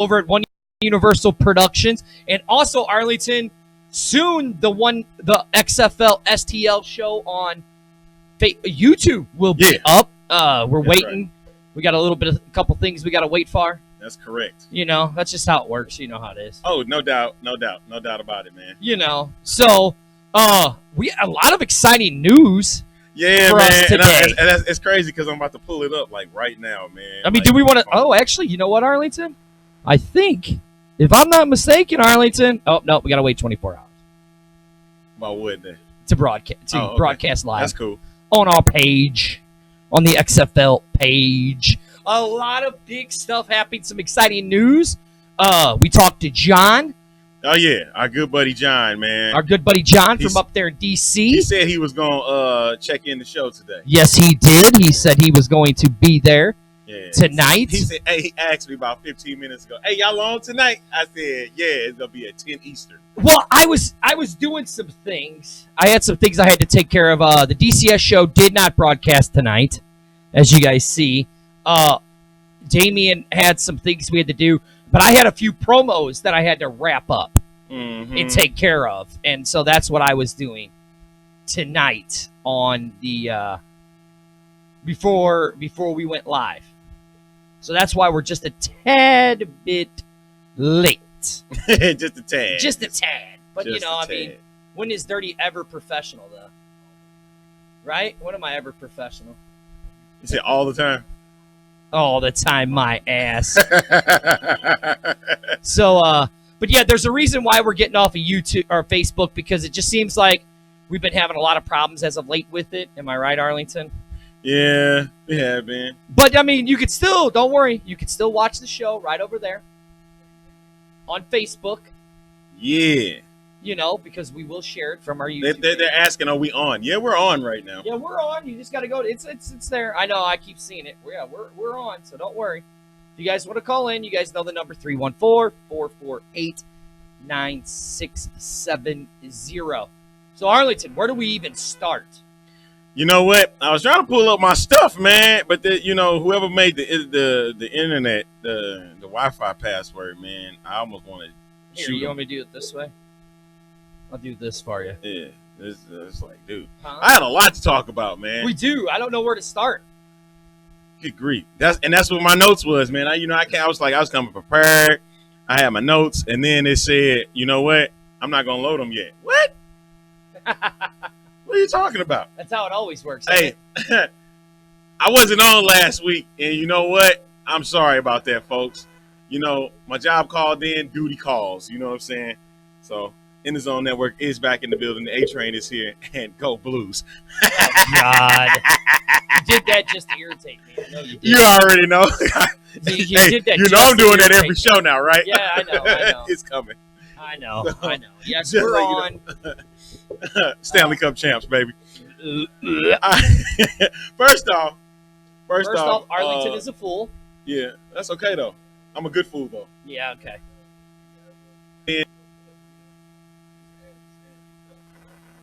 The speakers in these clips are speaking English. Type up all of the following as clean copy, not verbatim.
over at One Universal Productions. And also, Arlington, soon the XFL STL show on YouTube will be up. We're waiting. Right. We got a couple things we got to wait for. That's correct. That's just how it works. You know how it is. Oh, no doubt about it, man. So we a lot of exciting news. Yeah, for man. us today. And it's crazy because I'm about to pull it up like right now, man. I mean, do we want to? Oh, actually, you know what, Arlington? I think, if I'm not mistaken, Arlington. Oh no, we gotta wait 24 hours. Why would they? To broadcast live. That's cool. On our page, on the XFL page. A lot of big stuff happening, some exciting news. We talked to John. Oh, yeah, our good buddy John, man. Our good buddy John from up there in D.C. He said he was going to check in the show today. Yes, he did. He said he was going to be there tonight. He said, he asked me about 15 minutes ago, hey, y'all on tonight? I said, yeah, it's going to be at 10 Eastern. Well, I was doing some things. I had some things I had to take care of. The DCS show did not broadcast tonight, as you guys see. Damien had some things we had to do, but I had a few promos that I had to wrap up and take care of, and so that's what I was doing tonight on the before we went live. So that's why we're just a tad bit late. Just a tad. Just a tad. But, I mean, when is Dirty ever professional, though? Right? When am I ever professional? You say all the time? All the time, my ass. So, but yeah, there's a reason why we're getting off of YouTube or Facebook, because it just seems like we've been having a lot of problems as of late with it. Am I right, Arlington? Yeah, we have been. But, I mean, you could still, don't worry, you could still watch the show right over there on Facebook. Yeah. Because we will share it from our YouTube. They're asking, are we on? Yeah, we're on right now. Yeah, we're on. You just got to go. It's there. I know. I keep seeing it. We're on, so don't worry. If you guys want to call in, you guys know the number 314-448-9670. So, Arlington, where do we even start? You know what? I was trying to pull up my stuff, man, but whoever made the internet, the Wi-Fi password, man, I almost want to shoot. You want me to do it this way? I'll do this for you. Yeah, it's like, dude, I had a lot to talk about, man. We do. I don't know where to start. Good grief. That's what my notes was, man. I was coming prepared. I had my notes, and then it said, you know what? I'm not gonna load them yet. What? What are you talking about? That's how it always works. Hey, I wasn't on last week, and you know what? I'm sorry about that, folks. My job called in, duty calls. You know what I'm saying? So, In the Zone Network is back in the building. The A-Train is here, and go Blues. Oh, God. You did that just to irritate me. I know you did. You already know. You did that. I'm doing that every show now, right? Yeah, I know. It's coming. I know. Yes, we're on. Stanley Cup champs, baby. First off, Arlington is a fool. Yeah, that's okay though. I'm a good fool though. Yeah, okay.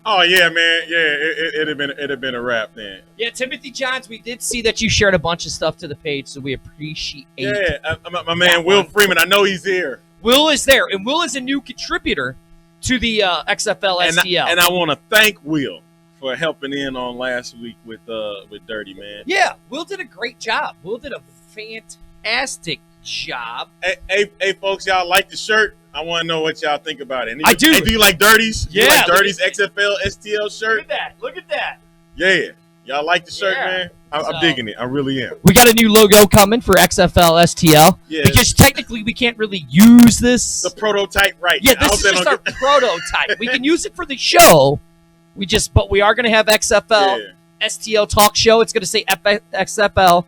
Oh yeah, man. Yeah, it'd have been a wrap then. Yeah, Timothy Johns, we did see that you shared a bunch of stuff to the page, so we appreciate it. Yeah, my man Will Freeman. I know he's here. Will is there, and Will is a new contributor to the XFL STL. And I want to thank Will for helping in on last week with Dirty, man. Yeah, Will did a great job. Will did a fantastic job. Hey, folks, y'all like the shirt? I want to know what y'all think about it. I do. Hey, do you like Dirty's? Yeah. You like Dirty's XFL STL shirt? Look at that. Yeah. Y'all like the shirt, man? I'm digging it. I really am. We got a new logo coming for XFL STL. Yeah. Because technically we can't really use this. The prototype, right? Yeah, this is just our prototype. We can use it for the show. But we are going to have XFL STL Talk Show. It's going to say XFL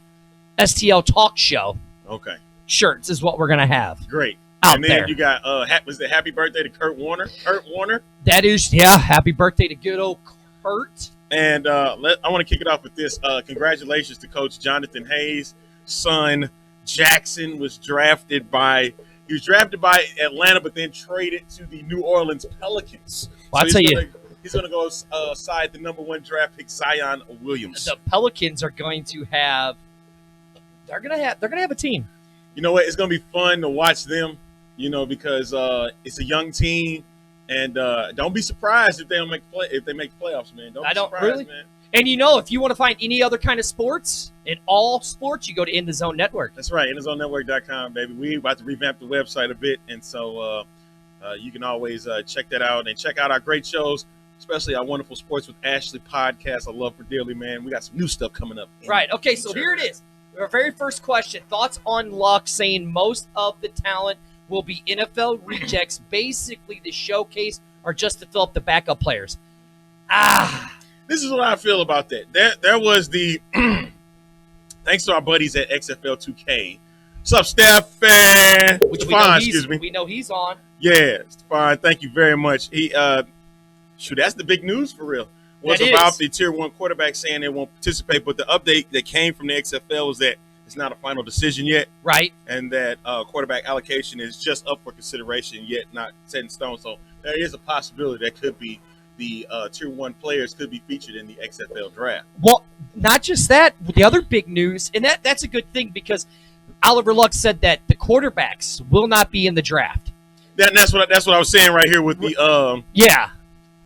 STL Talk Show. Okay. Shirts is what we're going to have. Great. And then you got, was it Happy Birthday to Kurt Warner? That is, happy birthday to good old Kurt. And I want to kick it off with this. Congratulations to Coach Jonathan Hayes' son, Jackson, was drafted by Atlanta, but then traded to the New Orleans Pelicans. Well, I'll tell you. He's going to go side the number 1 draft pick, Zion Williams. The Pelicans are going to have – they're going to have a team. You know what? It's gonna be fun to watch them. Because it's a young team, and don't be surprised if they don't if they make the playoffs, man. Don't I be don't surprised, really. man. And if you want to find any other kind of sports, in all sports, you go to In the Zone Network. That's right, InTheZoneNetwork.com, baby. We about to revamp the website a bit, and so you can always check that out and check out our great shows, especially our wonderful Sports with Ashley podcast. I love her dearly, man. We got some new stuff coming up. Right. Okay, so here it is. Our very first question. Thoughts on Luck saying most of the talent will be NFL rejects, basically the showcase or just to fill up the backup players. This is what I feel about that. There was the thanks to our buddies at XFL 2K. What's up, Steph? Which we know he's on. Yeah, Stefan, thank you very much. That's the big news for real. Was about the Tier 1 quarterback saying they won't participate, but the update that came from the XFL was that it's not a final decision yet. Right. And that quarterback allocation is just up for consideration, yet not set in stone. So there is a possibility that could be the Tier 1 players could be featured in the XFL draft. Well, not just that. The other big news, and that's a good thing because Oliver Luck said that the quarterbacks will not be in the draft. That's what I was saying right here with the yeah.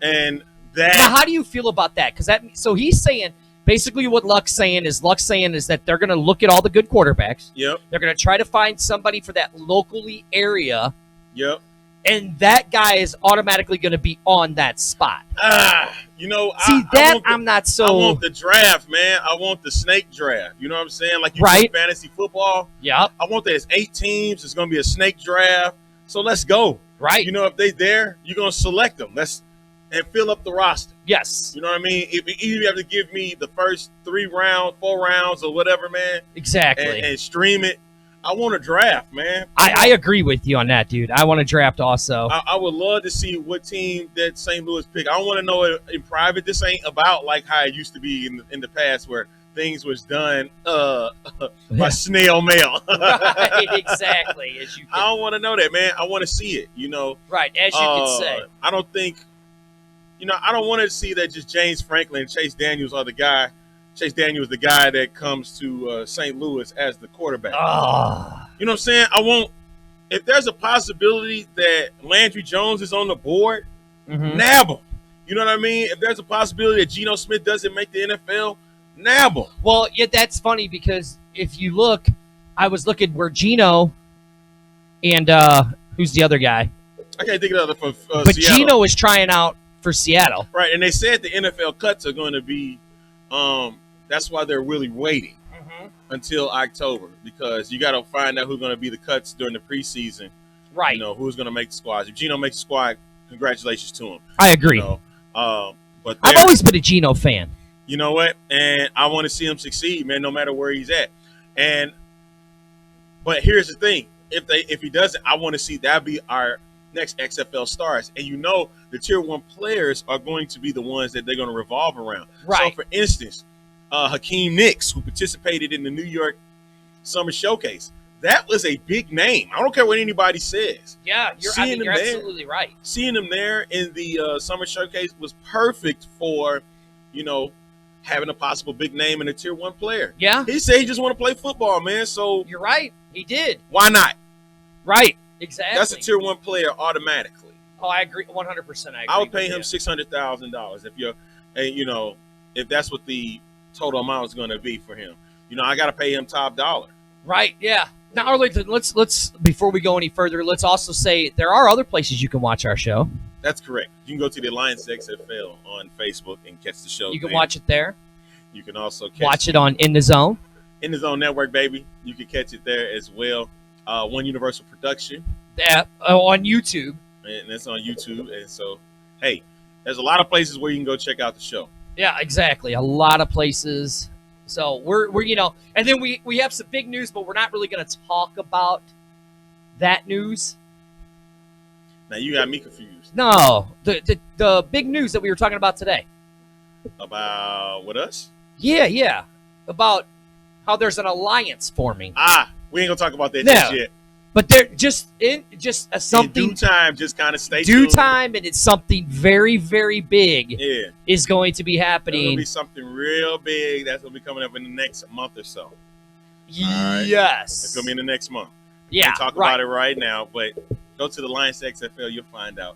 And that. Now, how do you feel about that? So he's saying basically what Luck's saying is that they're going to look at all the good quarterbacks. Yep. They're going to try to find somebody for that locally area. Yep. And that guy is automatically going to be on that spot. I'm not so. I want the draft, man. I want the snake draft. You know what I'm saying? Like you right. do fantasy football. Yep. I want that. It's 8 teams. It's going to be a snake draft. So let's go. Right. If they there, you're going to select them. And fill up the roster. Yes. You know what I mean? If you have to give me the first 4 rounds or whatever, man. Exactly. And stream it. I want a draft, man. I agree with you on that, dude. I want a draft also. I would love to see what team that St. Louis pick. I want to know it in private. This ain't about like how it used to be in the past where things was done by snail mail. Right, exactly. I don't want to know that, man. I want to see it, Right, as you can say. I don't think, I don't want to see that just James Franklin and Chase Daniels are the guy. Chase Daniels the guy that comes to St. Louis as the quarterback. You know what I'm saying? If there's a possibility that Landry Jones is on the board, nab him. You know what I mean? If there's a possibility that Geno Smith doesn't make the NFL, nab him. Well, yeah, that's funny because if you look, I was looking where Geno and who's the other guy? I can't think of the other for but Seattle. Geno is trying out for Seattle. Right, and they said the NFL cuts are going to be that's why they're really waiting until October because you got to find out who's going to be the cuts during the preseason. Right. Who's going to make the squad. If Geno makes the squad, congratulations to him. I agree. But I've always been a Geno fan. You know what? And I want to see him succeed, man, no matter where he's at. But here's the thing. If he doesn't, I want to see that be our next XFL stars. And the Tier 1 players are going to be the ones that they're going to revolve around. Right. So, for instance, Hakeem Nicks, who participated in the New York Summer Showcase, that was a big name. I don't care what anybody says. Yeah, you're absolutely right. Seeing him there in the Summer Showcase was perfect for, having a possible big name in a Tier 1 player. Yeah. He said he just want to play football, man. So you're right. He did. Why not? Right. Exactly. That's a Tier 1 player automatically. Oh, I agree. 100%. I would pay him $600,000 if that's what the total amount is going to be for him. I got to pay him top dollar. Right. Yeah. Now, Arlington, let's before we go any further, let's also say there are other places you can watch our show. That's correct. You can go to the Alliance XFL on Facebook and catch the show. You can watch it there. You can also watch it on In the Zone. In the Zone Network, baby. You can catch it there as well. One Universal Production. Yeah, on YouTube. And it's on YouTube. And so, hey, there's a lot of places where you can go check out the show. Yeah, exactly. A lot of places. So we're and then we have some big news, but we're not really going to talk about that news. Now you got me confused. No, the big news that we were talking about today. About with us? Yeah. About how there's an alliance forming. We ain't gonna talk about that just yet. But they're something in due time. Just kind of stay due tuned. time, and it's something very, very big. Yeah, is going to be happening. There's gonna be something real big that's gonna be coming up in the next month or so. right. Yes. It's gonna be in the next month. Yeah. Can't talk about it right now, but go to the Lions XFL. You'll find out.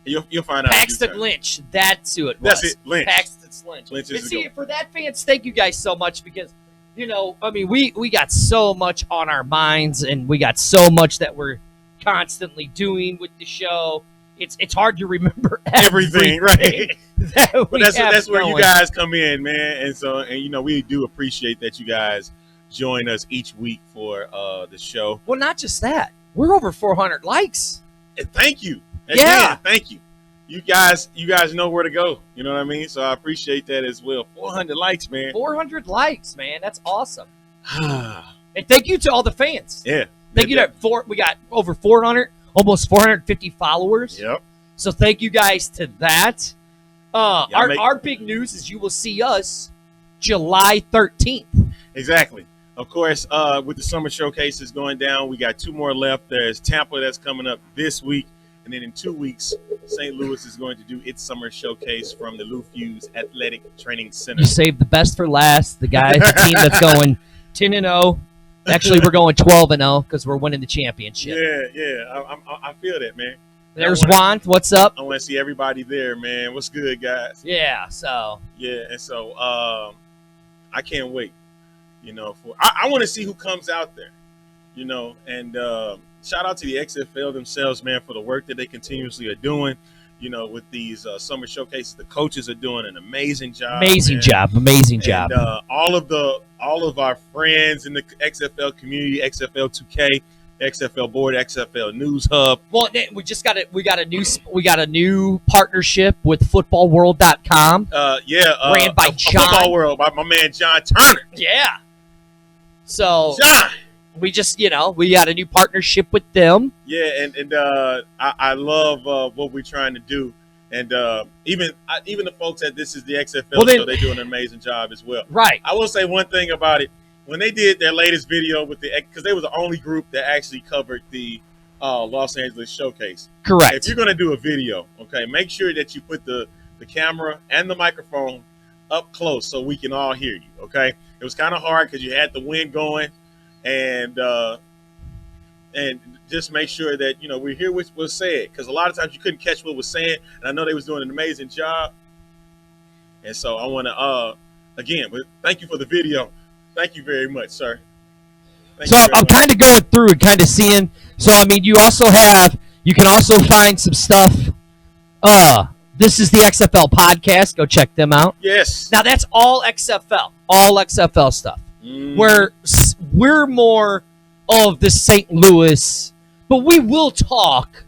You'll find out. Paxton Lynch. That's who it was. That's it. Lynch. Paxton Lynch. Lynch And is see, for that, fans, thank you guys so much because, I mean, we got so much on our minds and we got so much that we're constantly doing with the show. It's hard to remember everything, right? But that's where you guys come in, man. And we do appreciate that you guys join us each week for the show. Well, not just that. We're over 400 likes. And thank you. Again, thank you. You guys know where to go. You know what I mean? So I appreciate that as well. 400 likes, man. 400 likes, man. That's awesome. And thank you to all the fans. Yeah. Thank you to we got over 400, almost 450 followers. Yep. So thank you guys to that. Our big news is you will see us July 13th. Exactly. Of course, with the summer showcases going down, we got 2 more left. There's Tampa that's coming up this week. And then in 2 weeks, St. Louis is going to do its summer showcase from the Lou Fuse Athletic Training Center. You saved the best for last. The team that's going 10-0. Actually, we're going 12-0 because we're winning the championship. Yeah. I feel that, man. There's Juan. What's up? I want to see everybody there, man. What's good, guys? Yeah, so. Yeah, and so I can't wait, I want to see who comes out there, and shout out to the XFL themselves, man, for the work that they continuously are doing, with these summer showcases. The coaches are doing an amazing job. Amazing job. And all of our friends in the XFL community, XFL 2K, XFL board, XFL News Hub. Well, we got a new partnership with footballworld.com. Ran by John. Football World by my man John Turner. Yeah. So John. We just, we got a new partnership with them. Yeah, and I love what we're trying to do. And even the folks at This Is the XFL show, they do an amazing job as well. Right. I will say one thing about it. When they did their latest video because they were the only group that actually covered the Los Angeles showcase. Correct. If you're going to do a video, okay, make sure that you put the camera and the microphone up close so we can all hear you, okay? It was kind of hard because you had the wind going, and just make sure that, we hear what was said, because a lot of times you couldn't catch what was said, and I know they was doing an amazing job. And so I want to, again, thank you for the video. Thank you very much, sir. I'm kind of going through and kind of seeing. So, I mean, you can also find some stuff. This is the XFL podcast. Go check them out. Yes. Now, that's all XFL stuff. We're more of the St. Louis, but we will talk.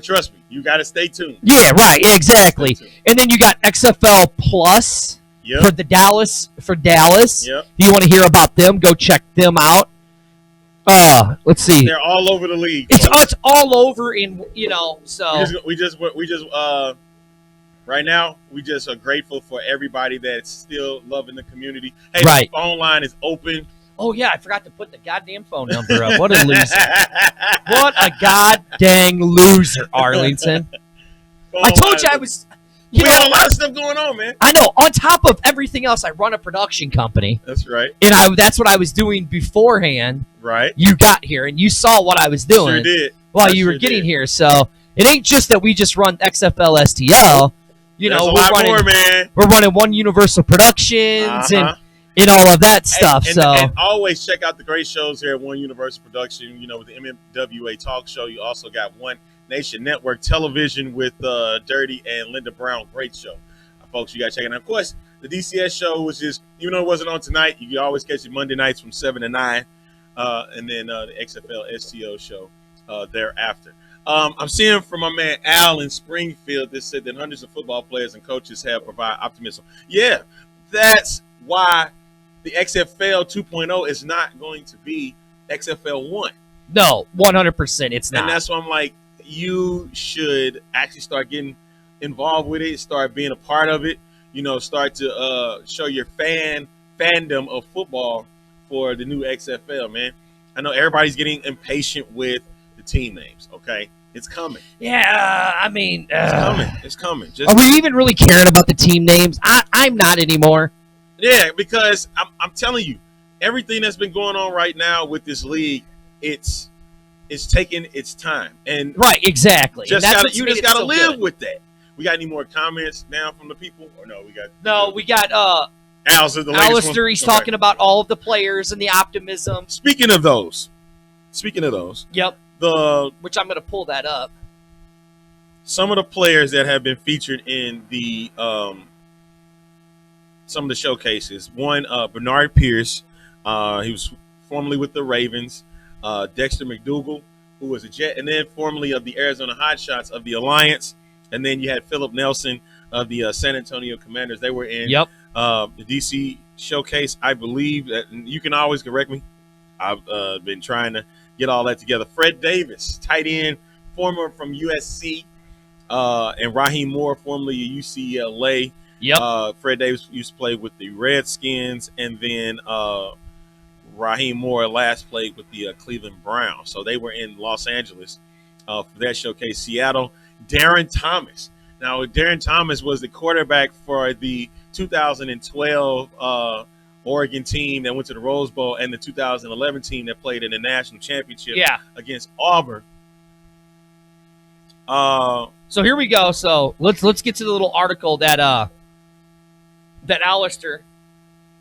Trust me, you got to stay tuned. Yeah, right, exactly. And then you got XFL Plus. Yep. For Dallas. Yep. If you want to hear about them, go check them out. Let's see. They're all over the league. It's all over so we just right now we just are grateful for everybody that's still loving the community. Hey, right. The phone line is open. Oh yeah, I forgot to put the goddamn phone number up. What a loser. What a goddamn loser, Arlington. I told you I was We got a lot of stuff going on, man. I know. On top of everything else, I run a production company. That's right. And that's what I was doing beforehand. Right. You got here, and you saw what I was doing. Sure did. While you were getting here. So it ain't just that we just run XFL STL. We're running One Universal Productions and all of that stuff. And always check out the great shows here at One Universal Production. With the MMWA talk show. You also got One Nation Network Television with Dirty and Linda Brown. Great show. Folks, you got to check it out. Of course, the DCS show was just, even though it wasn't on tonight, you can always catch it Monday nights from 7 to 9. And then the XFL STO show thereafter. I'm seeing from my man Al in Springfield that said that hundreds of football players and coaches have provided optimism. Yeah, that's why the XFL 2.0 is not going to be XFL 1. No, 100% it's not. And that's why I'm like, you should actually start getting involved with it, start being a part of it, start to show your fandom of football for the new XFL, man. I know everybody's getting impatient with the team names, okay? It's coming. Yeah, I mean... It's coming. Are we even really caring about the team names? I'm not anymore. Yeah, because I'm telling you, everything that's been going on right now with this league, it's taking its time, and Right, exactly. just And that's gotta, what's you made just it gotta so live good. with that. We got any more comments now from the people, or no? We got Al's is the latest Alistair. one. He's Okay. talking about all of the players and the optimism. Speaking of those, Yep. the Which I'm going to pull that up. some of the players that have been featured in the some of the showcases. One, Bernard Pierce. He was formerly with the Ravens. Dexter McDougal, who was a Jet, and then formerly of the Arizona Hotshots of the Alliance. And then you had Philip Nelson of the San Antonio Commanders. They were in Yep. the DC showcase, I believe. That, and you can always correct me. I've been trying to get all that together. Fred Davis, tight end, former from USC, and Raheem Moore, formerly of UCLA. Yep. Fred Davis used to play with the Redskins, and then Raheem Moore last played with the Cleveland Browns. So they were in Los Angeles for that showcase. Seattle, Darren Thomas. Now, Darren Thomas was the quarterback for the 2012 Oregon team that went to the Rose Bowl, and the 2011 team that played in the national championship against Auburn. So here we go. So let's get to the little article that Alistair.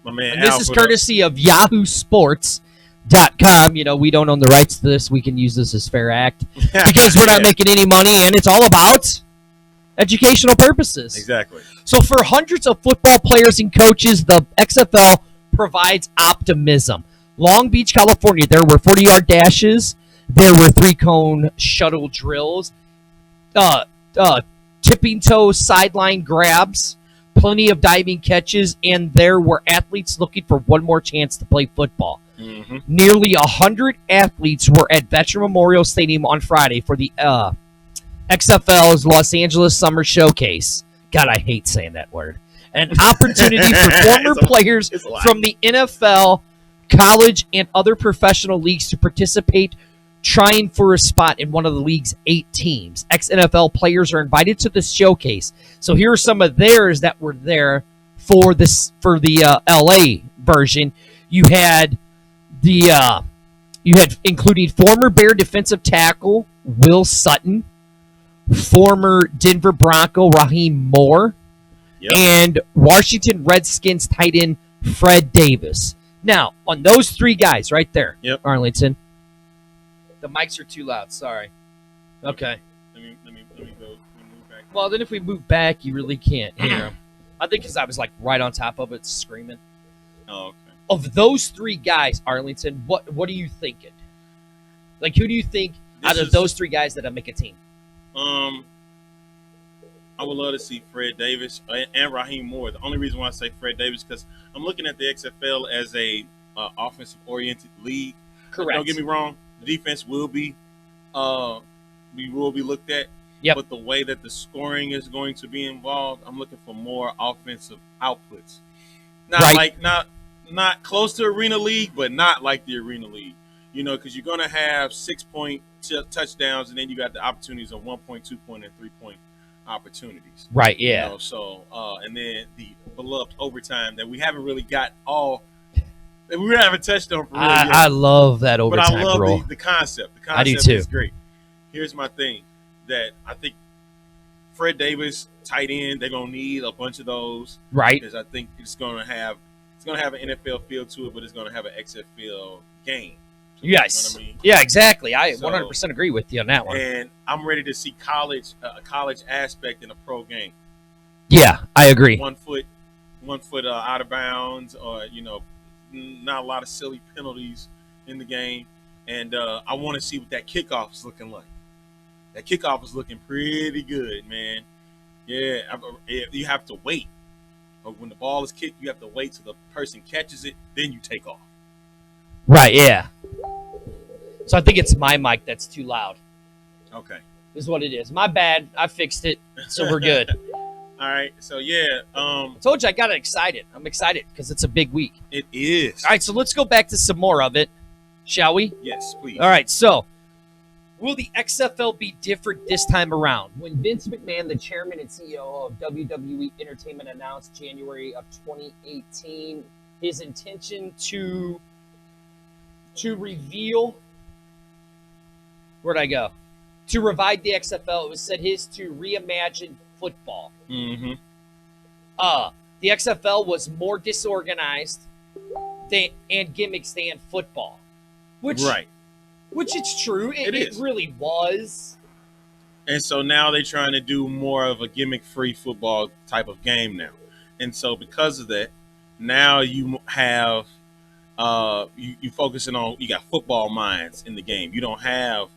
My man, And this Al is put up. courtesy of yahoosports.com. You know, we don't own the rights to this. We can use this as fair act because we're not making any money, and it's all about educational purposes. Exactly. So for hundreds of football players and coaches, the XFL provides optimism. Long Beach, California, there were 40-yard dashes. There were 3-cone shuttle drills. Tipping toe sideline grabs. Plenty of diving catches. And there were athletes looking for one more chance to play football. Mm-hmm. Nearly 100 athletes were at Veteran Memorial Stadium on Friday for the XFL's Los Angeles Summer Showcase. God, I hate saying that word. An opportunity for former players from the NFL, college, and other professional leagues to participate, trying for a spot in one of the league's 8 teams. Ex-NFL players are invited to the showcase. So here are some of theirs that were there for the LA version. You had including former Bear defensive tackle Will Sutton, former Denver Bronco Raheem Moore, and Washington Redskins tight end Fred Davis. Now, on those 3 guys right there, Arlington, the mics are too loud. Sorry. Okay. Let me go. Let me move back. Well, then if we move back, you really can't hear them. I think because I was like right on top of it, screaming. Oh, okay. Of those 3 guys, Arlington, what are you thinking? Like, who do you think out of those 3 guys that make a team? I would love to see Fred Davis and Raheem Moore. The only reason why I say Fred Davis because I'm looking at the XFL as a offensive-oriented league. Correct. Don't get me wrong. The defense will be looked at. Yep. But the way that the scoring is going to be involved, I'm looking for more offensive outputs. Not close to Arena League, but not like the Arena League. You know, because you're going to have 6-point touchdowns, and then you got the opportunities of 1-point, 2-point, and 3-point opportunities. Right, yeah. You know, so, and then the beloved overtime that we haven't really got all – we haven't touched on for real yet. I love that overtime But I love rule. the concept. The concept I do too. is great. Here's my thing that I think Fred Davis, tight end, they're going to need a bunch of those. Right. Because I think it's going to have an NFL feel to it, but it's going to have an XFL game. Yes. You know what I mean? Yeah, exactly. I 100% agree with you on that one. And I'm ready to see a college aspect in a pro game. Yeah, I agree. 1 foot out of bounds, or not a lot of silly penalties in the game. And I want to see what that kickoff is looking like. That kickoff is looking pretty good, man. Yeah, you have to wait. But when the ball is kicked, you have to wait till the person catches it, then you take off. Right, yeah. So I think it's my mic that's too loud. Okay. This is what it is. My bad. I fixed it, so we're good. All right. So, yeah. I told you I got excited. I'm excited because it's a big week. It is. All right, so let's go back to some more of it, shall we? Yes, please. All right, so will the XFL be different this time around? When Vince McMahon, the chairman and CEO of WWE Entertainment, announced January of 2018 his intention to to reveal. Where'd I go? To revive the XFL. It was said his to reimagine football. Mm-hmm. The XFL was more disorganized and gimmicks than football, which it's true. It really was. And so now they're trying to do more of a gimmick-free football type of game now. And so because of that, now you have you focusing on, you got football minds in the game. You don't have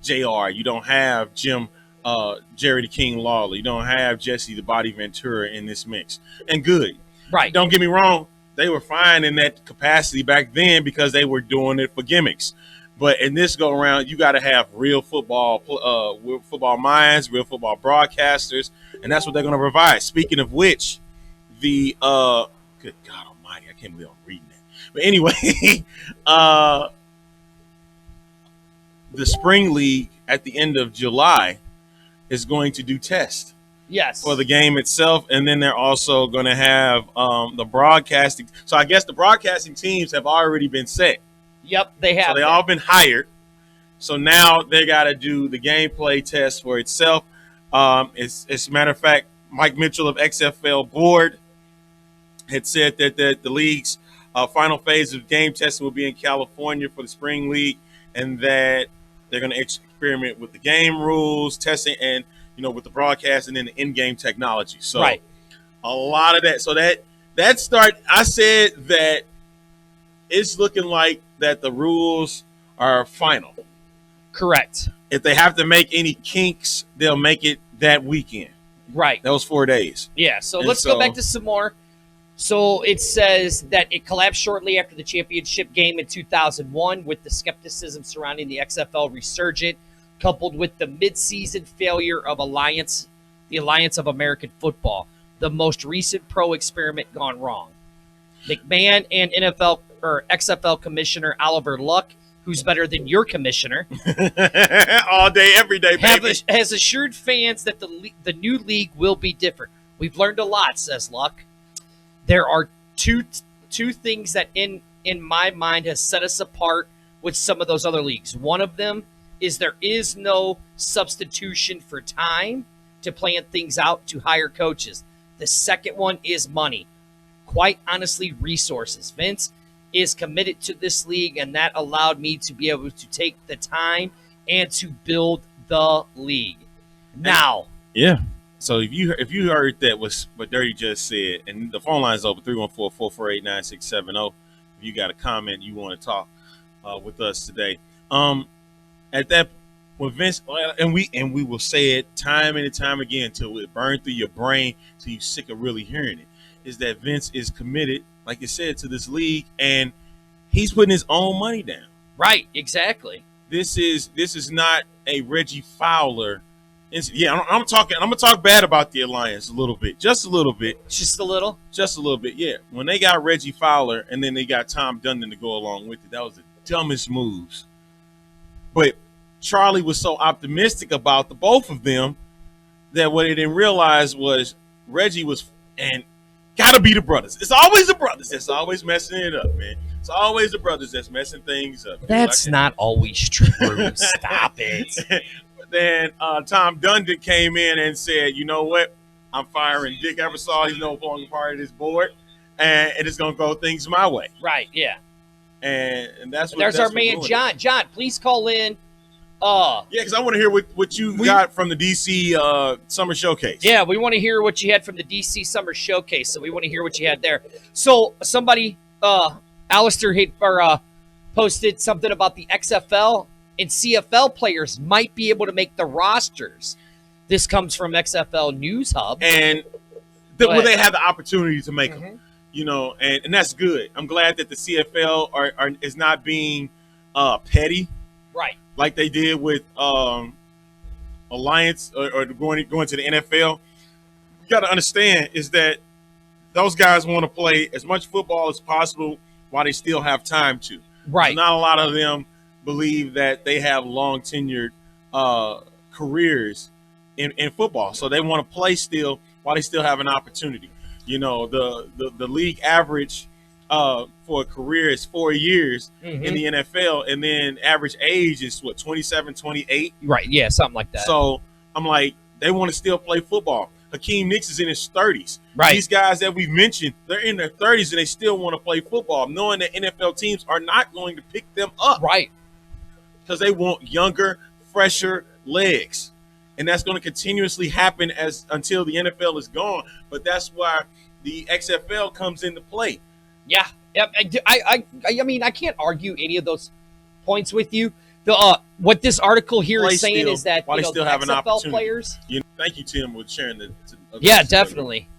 JR. You don't have Jerry the King Lawler. You don't have Jesse the Body Ventura in this mix. And good. Right. Don't get me wrong. They were fine in that capacity back then because they were doing it for gimmicks. But in this go around, you got to have real football minds, real football broadcasters, and that's what they're going to provide. Speaking of which, the good God Almighty, I can't believe I'm reading that. But anyway, the Spring League at the end of July is going to do tests. Yes. For the game itself, and then they're also going to have the broadcasting. So I guess the broadcasting teams have already been set. Yep, they have. So they all been hired. So now they got to do the gameplay test for itself. As a matter of fact, Mike Mitchell of XFL board had said that the league's final phase of game testing will be in California for the Spring League, and that they're going to experiment with the game rules, testing, and with the broadcasting and the in-game technology. So a lot of that. So that start. I said that it's looking like that the rules are final. Correct. If they have to make any kinks, they'll make it that weekend. Right. That was 4 days. Yeah. So let's go back to some more. So it says that it collapsed shortly after the championship game in 2001 with the skepticism surrounding the XFL resurgent, coupled with the midseason failure of the Alliance of American Football, the most recent pro experiment gone wrong. McMahon and XFL Commissioner Oliver Luck, who's better than your commissioner, all day, every day, baby, has assured fans that the new league will be different. We've learned a lot, says Luck. There are two things that in my mind has set us apart with some of those other leagues. One of them is there is no substitution for time to plan things out to hire coaches. The second one is money. Quite honestly, resources. Vince is committed to this league, and that allowed me to be able to take the time and to build the league. Now, yeah. So if you heard that was what Dirty just said, and the phone line's open 314-448-9670. If you got a comment you want to talk with us today, at that with Vince, and we will say it time and time again till it burns through your brain till you're sick of really hearing it, is that Vince is committed, like you said, to this league, and he's putting his own money down. Right, exactly. This is not a Reggie Fowler. Yeah, I'm gonna talk bad about the Alliance a little bit, just a little bit, just a little, Yeah, when they got Reggie Fowler and then they got Tom Dundon to go along with it, that was the dumbest moves. But Charlie was so optimistic about the both of them that what he didn't realize was Reggie was, and gotta be the brothers. It's always the brothers that's always messing it up, man. It's always the brothers that's messing things up. That's not always true. Stop it. But then Tom Dundon came in and said, you know what? I'm firing Dick Ebersol. He's no longer part of this board, and it's gonna go things my way. Right. Yeah. And that's what. There's that's our man John. John, please call in. Yeah, because I want to hear what you got from the DC Summer Showcase. Yeah, we want to hear what you had from the DC Summer Showcase. So we want to hear what you had there. So somebody, Alistair posted something about the XFL and CFL players might be able to make the rosters. This comes from XFL News Hub. And will they have the opportunity to make them? And that's good. I'm glad that the CFL is not being petty. Right. Like they did with Alliance or going to the NFL. You got to understand is that those guys want to play as much football as possible while they still have time to. Right. So not a lot of them believe that they have long tenured careers in football. So they want to play still while they still have an opportunity. The league average for a career is 4 years Mhm. in the NFL, and then average age is 27, 28. Right, yeah, something like that. So I'm like, they want to still play football. Hakeem Nicks is in his 30s. Right. These guys that we've mentioned, they're in their 30s and they still want to play football, knowing that NFL teams are not going to pick them up Right. because they want younger, fresher legs. And that's going to continuously happen until the NFL is gone. But that's why the XFL comes into play. Yeah. Yep. I mean, I can't argue any of those points with you. The what this article here is saying is that while they still the have an XFL opportunity. players. Thank you, Tim, with sharing the. Yeah, definitely.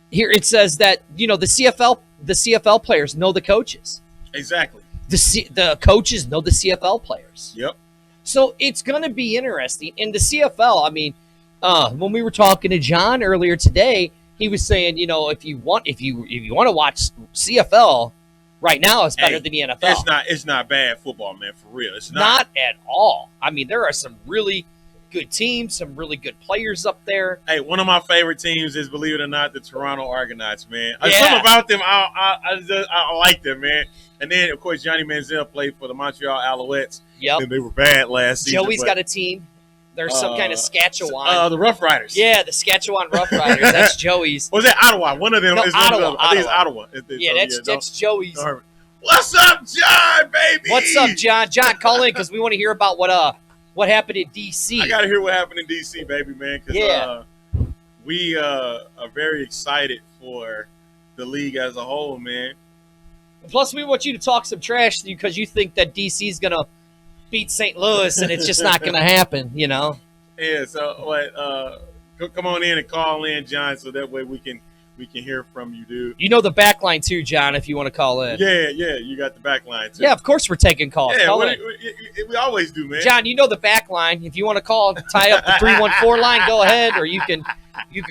Here it says that the CFL players know the coaches. Exactly. The coaches know the CFL players. Yep. So it's going to be interesting. In the CFL, I mean, when we were talking to John earlier today, he was saying, if you want to watch CFL right now, it's better than the NFL. It's not bad football, man. For real, it's not at all. I mean, there are some really good teams, some really good players up there. Hey, one of my favorite teams is, believe it or not, the Toronto Argonauts, man. Yeah. Something about them, I like them, man. And then, of course, Johnny Manziel played for the Montreal Alouettes. Yep. And they were bad last season. Joey's got a team. There's some kind of Saskatchewan. The Rough Riders. Yeah, the Saskatchewan Rough Riders. That's Joey's. Was that Ottawa? One of them No, is Ottawa. I think it's Ottawa. Yeah, that's Joey's. What's up, John, baby? What's up, John? John, call in because we want to hear about what happened in D.C. I got to hear what happened in D.C., baby, man, because we are very excited for the league as a whole, man. Plus, we want you to talk some trash because you think that D.C. is going to beat St. Louis, and it's just not going to happen, Yeah, so come on in and call in, John, so that way we can hear from you, dude. You know the back line too, John, if you want to call in. Yeah, you got the back line too. Yeah, of course we're taking calls. Yeah, call in. we always do, man. John, you know the back line. If you want to call, tie up the 314 line, go ahead, or you can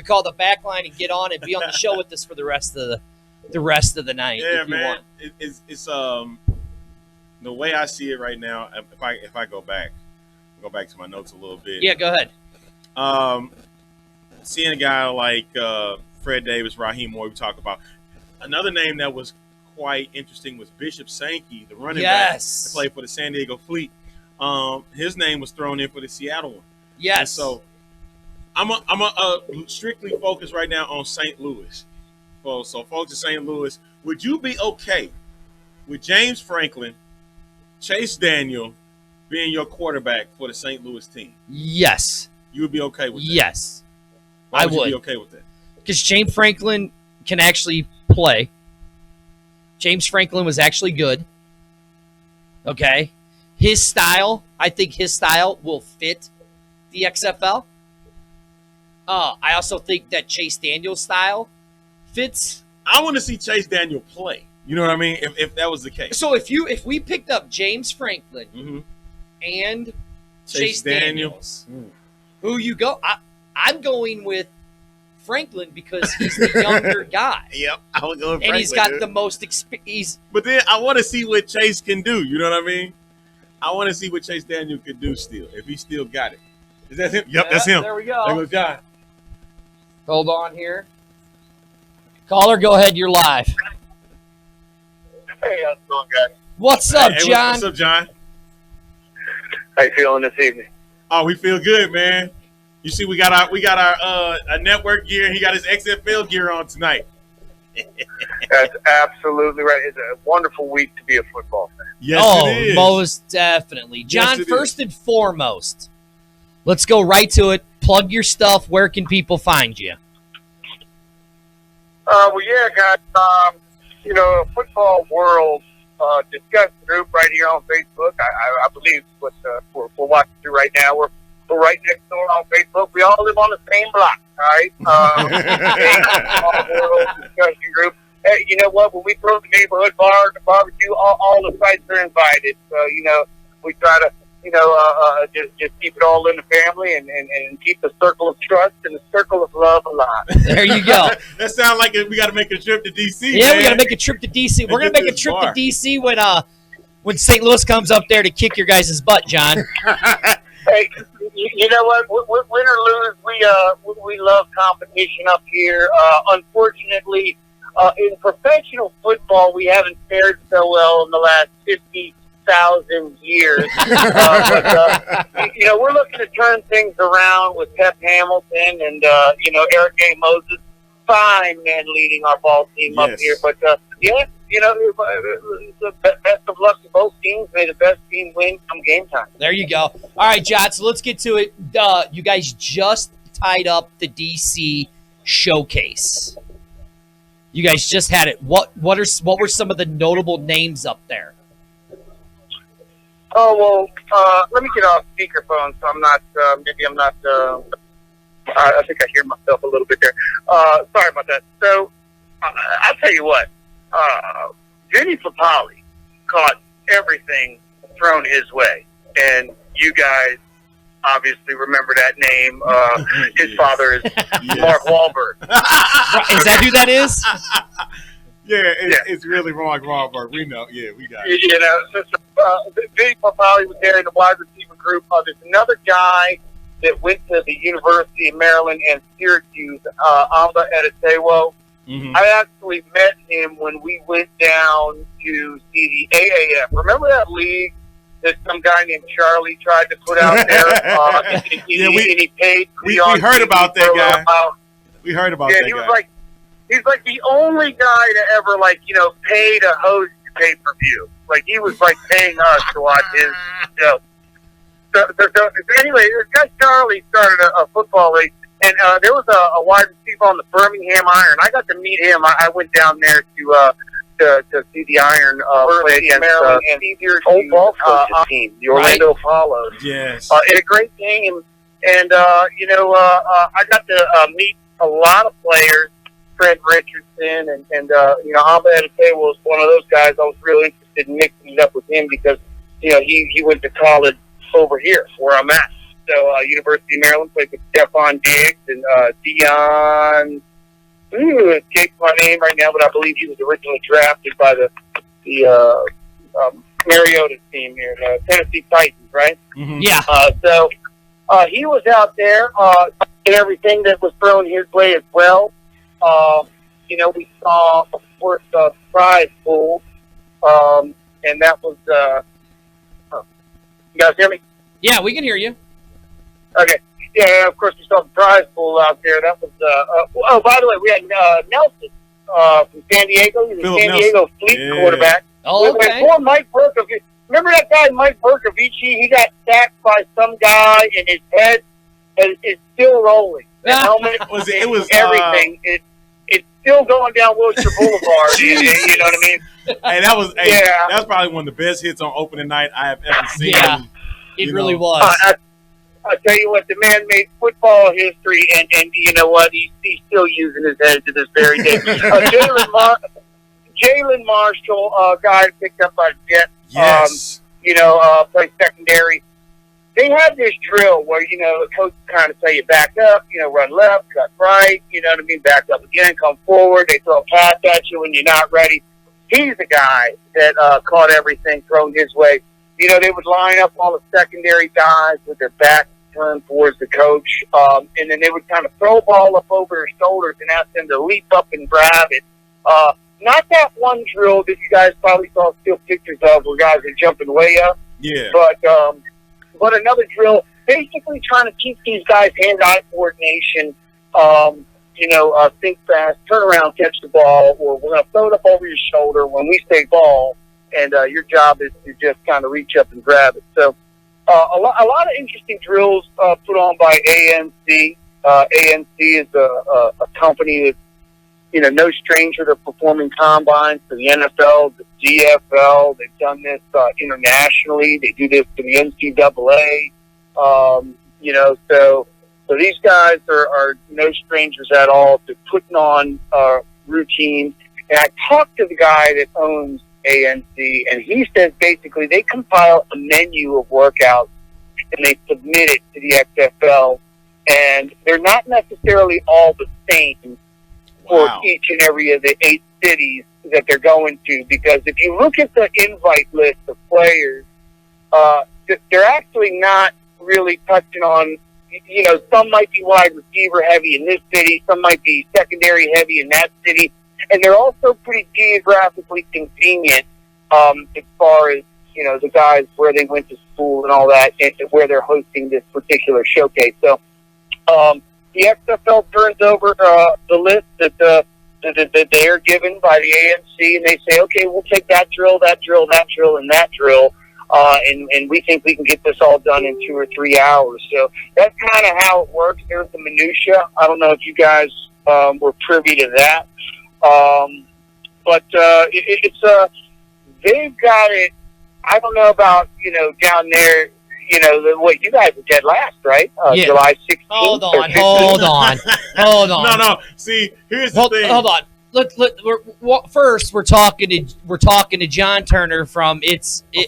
call the back line and get on and be on the show with us for the rest of the night. Yeah, if you man. want. It's the way I see it right now. If I go back to my notes a little bit. Yeah, go ahead. Seeing a guy like Fred Davis, Raheem Moore, we talk about. Another name that was quite interesting was Bishop Sankey, the running back that played for the San Diego Fleet. His name was thrown in for the Seattle one. Yes. And so I'm strictly focused right now on St. Louis. So folks in St. Louis, would you be okay with James Franklin, Chase Daniel being your quarterback for the St. Louis team? Yes. You would be okay with that? Yes. Why would I would. you be okay with that? Because James Franklin can actually play. James Franklin was actually good. Okay. I think his style will fit the XFL. I also think that Chase Daniel's style fits. I want to see Chase Daniel play. You know what I mean? If that was the case. So if we picked up James Franklin and Chase Daniels, who you go? I'm going with Franklin because he's the younger guy. Yep, I would go with Franklin. And he's got the most experience. But then I want to see what Chase can do. You know what I mean? I want to see what Chase Daniel can do still, if he still got it. Is that him? Yep, that's him. There we go. There goes John. Hold on here. Caller, go ahead. You're live. Hey, how's it going, guys? What's up, Hey, John? What's up, John? How you feeling this evening? Oh, we feel good, man. You see, we got our network gear, and he got his XFL gear on tonight. That's absolutely right. It's a wonderful week to be a football fan. Yes, it is. Most definitely. John, Yes, first and foremost, let's go right to it. Plug your stuff. Where can people find you? Well, yeah, guys. Football world discussion group right here on Facebook. I believe what we're watching through right now. We're right next door on Facebook. We all live on the same block, all right? Football world discussion group. Hey, you know what? When we throw the neighborhood bar, the barbecue, all the sites are invited. So we try to just keep it all in the family and keep the circle of trust and the circle of love alive. There you go. That sounds like we got to make a trip to D.C. Yeah, man. we got to make a trip to D.C. We're going to make a trip to D.C. when St. Louis comes up there to kick your guys' butt, John. Hey, you know what? Win or lose, we love competition up here. Unfortunately, In professional football, we haven't fared so well in the last 50,000 years. We're looking to turn things around with Pep Hamilton and, Eric A. Moses. Fine man leading our ball team up here. But, the best of luck to both teams. May the best team win come game time. There you go. All right, John, so let's get to it. You guys just tied up the DC showcase. You guys just had it. What were some of the notable names up there? Oh, well, let me get off speakerphone so I'm not, I think I hear myself a little bit there. Sorry about that. So, I'll tell you what, Vinny Papali caught everything thrown his way, and you guys obviously remember that name. His father is Mark Wahlberg. Is that who that is? It's really Mark Wahlberg. We know. Yeah, we got it. Vinny Papali was there in the wide receiver group. There's another guy that went to the University of Maryland and Syracuse, Amba Adetewo. Mm-hmm. I actually met him when we went down to see the AAF. Remember that league that some guy named Charlie tried to put out there? And he paid. We heard about that guy. We heard about that guy. He's like the only guy to ever pay to host pay-per-view. Like he was paying us to watch his show. So anyway, this guy Charlie started a football league, and there was a wide receiver on the Birmingham Iron. I got to meet him. I went down there to see the Iron play against Maryland and old ball coach's team, the Orlando Apollos. Yes, in a great game, and I got to meet a lot of players. Fred Richardson and Amba Adetewo was one of those guys. I was really interested in mixing it up with him because he went to college over here where I'm at. So University of Maryland played with Stephon Diggs and Dion. Escapes my name right now, but I believe he was originally drafted by the Mariota team here, the Tennessee Titans, right? Mm-hmm. Yeah. So he was out there and everything that was thrown his way as well. We saw, of course, the prize pool, and that was, you guys hear me? Yeah, we can hear you. Okay. Yeah, of course, we saw the prize pool out there. That was, by the way, we had Nelson from San Diego. He's a San Diego Fleet quarterback. Oh, okay. Before Mike Berkovich, remember that guy, Mike Berkovich? He got sacked by some guy, and his head is still rolling. The helmet, it was everything. It's still going down Wilshire Boulevard. You know what I mean? Hey, that was probably one of the best hits on opening night I have ever seen. Yeah, it really was. I tell you what, the man made football history, and you know what? He's still using his head to this very day. Jalen Marshall, guy picked up by Jets. Yes. Played secondary. They have this drill where, the coach kind of tell you back up, run left, cut right, you know what I mean, back up again, come forward. They throw a pass at you when you're not ready. He's the guy that caught everything thrown his way. They would line up all the secondary guys with their back turned towards the coach, and then they would kind of throw a ball up over their shoulders and ask them to leap up and grab it. Not that one drill that you guys probably saw still pictures of where guys are jumping way up. Yeah. But another drill, basically trying to keep these guys hand-eye coordination, think fast, turn around, catch the ball, or we're going to throw it up over your shoulder when we say ball, and your job is to just kind of reach up and grab it. So a lot of interesting drills put on by ANC. ANC is a company that's, no stranger to performing combines for the NFL, the GFL. They've done this internationally. They do this for the NCAA. So these guys are no strangers at all to putting on routines. And I talked to the guy that owns ANC, and he says basically they compile a menu of workouts and they submit it to the XFL, and they're not necessarily all the same for each and every of the 8 cities that they're going to, because if you look at the invite list of players, they're actually not really touching on, some might be wide receiver heavy in this city, some might be secondary heavy in that city. and they're also pretty geographically convenient as far as, the guys where they went to school and all that, and where they're hosting this particular showcase. So the XFL turns over the list that they are given by the AMC, and they say, okay, we'll take that drill, that drill, that drill, and that drill, and we think we can get this all done in 2 or 3 hours. So that's kind of how it works. There's the minutia. I don't know if you guys were privy to that, but they've got it. I don't know about down there. What you guys are dead last, right? Yeah. July 16th. Hold on. No. See, here's the thing. Hold on. First, we're talking to John Turner from A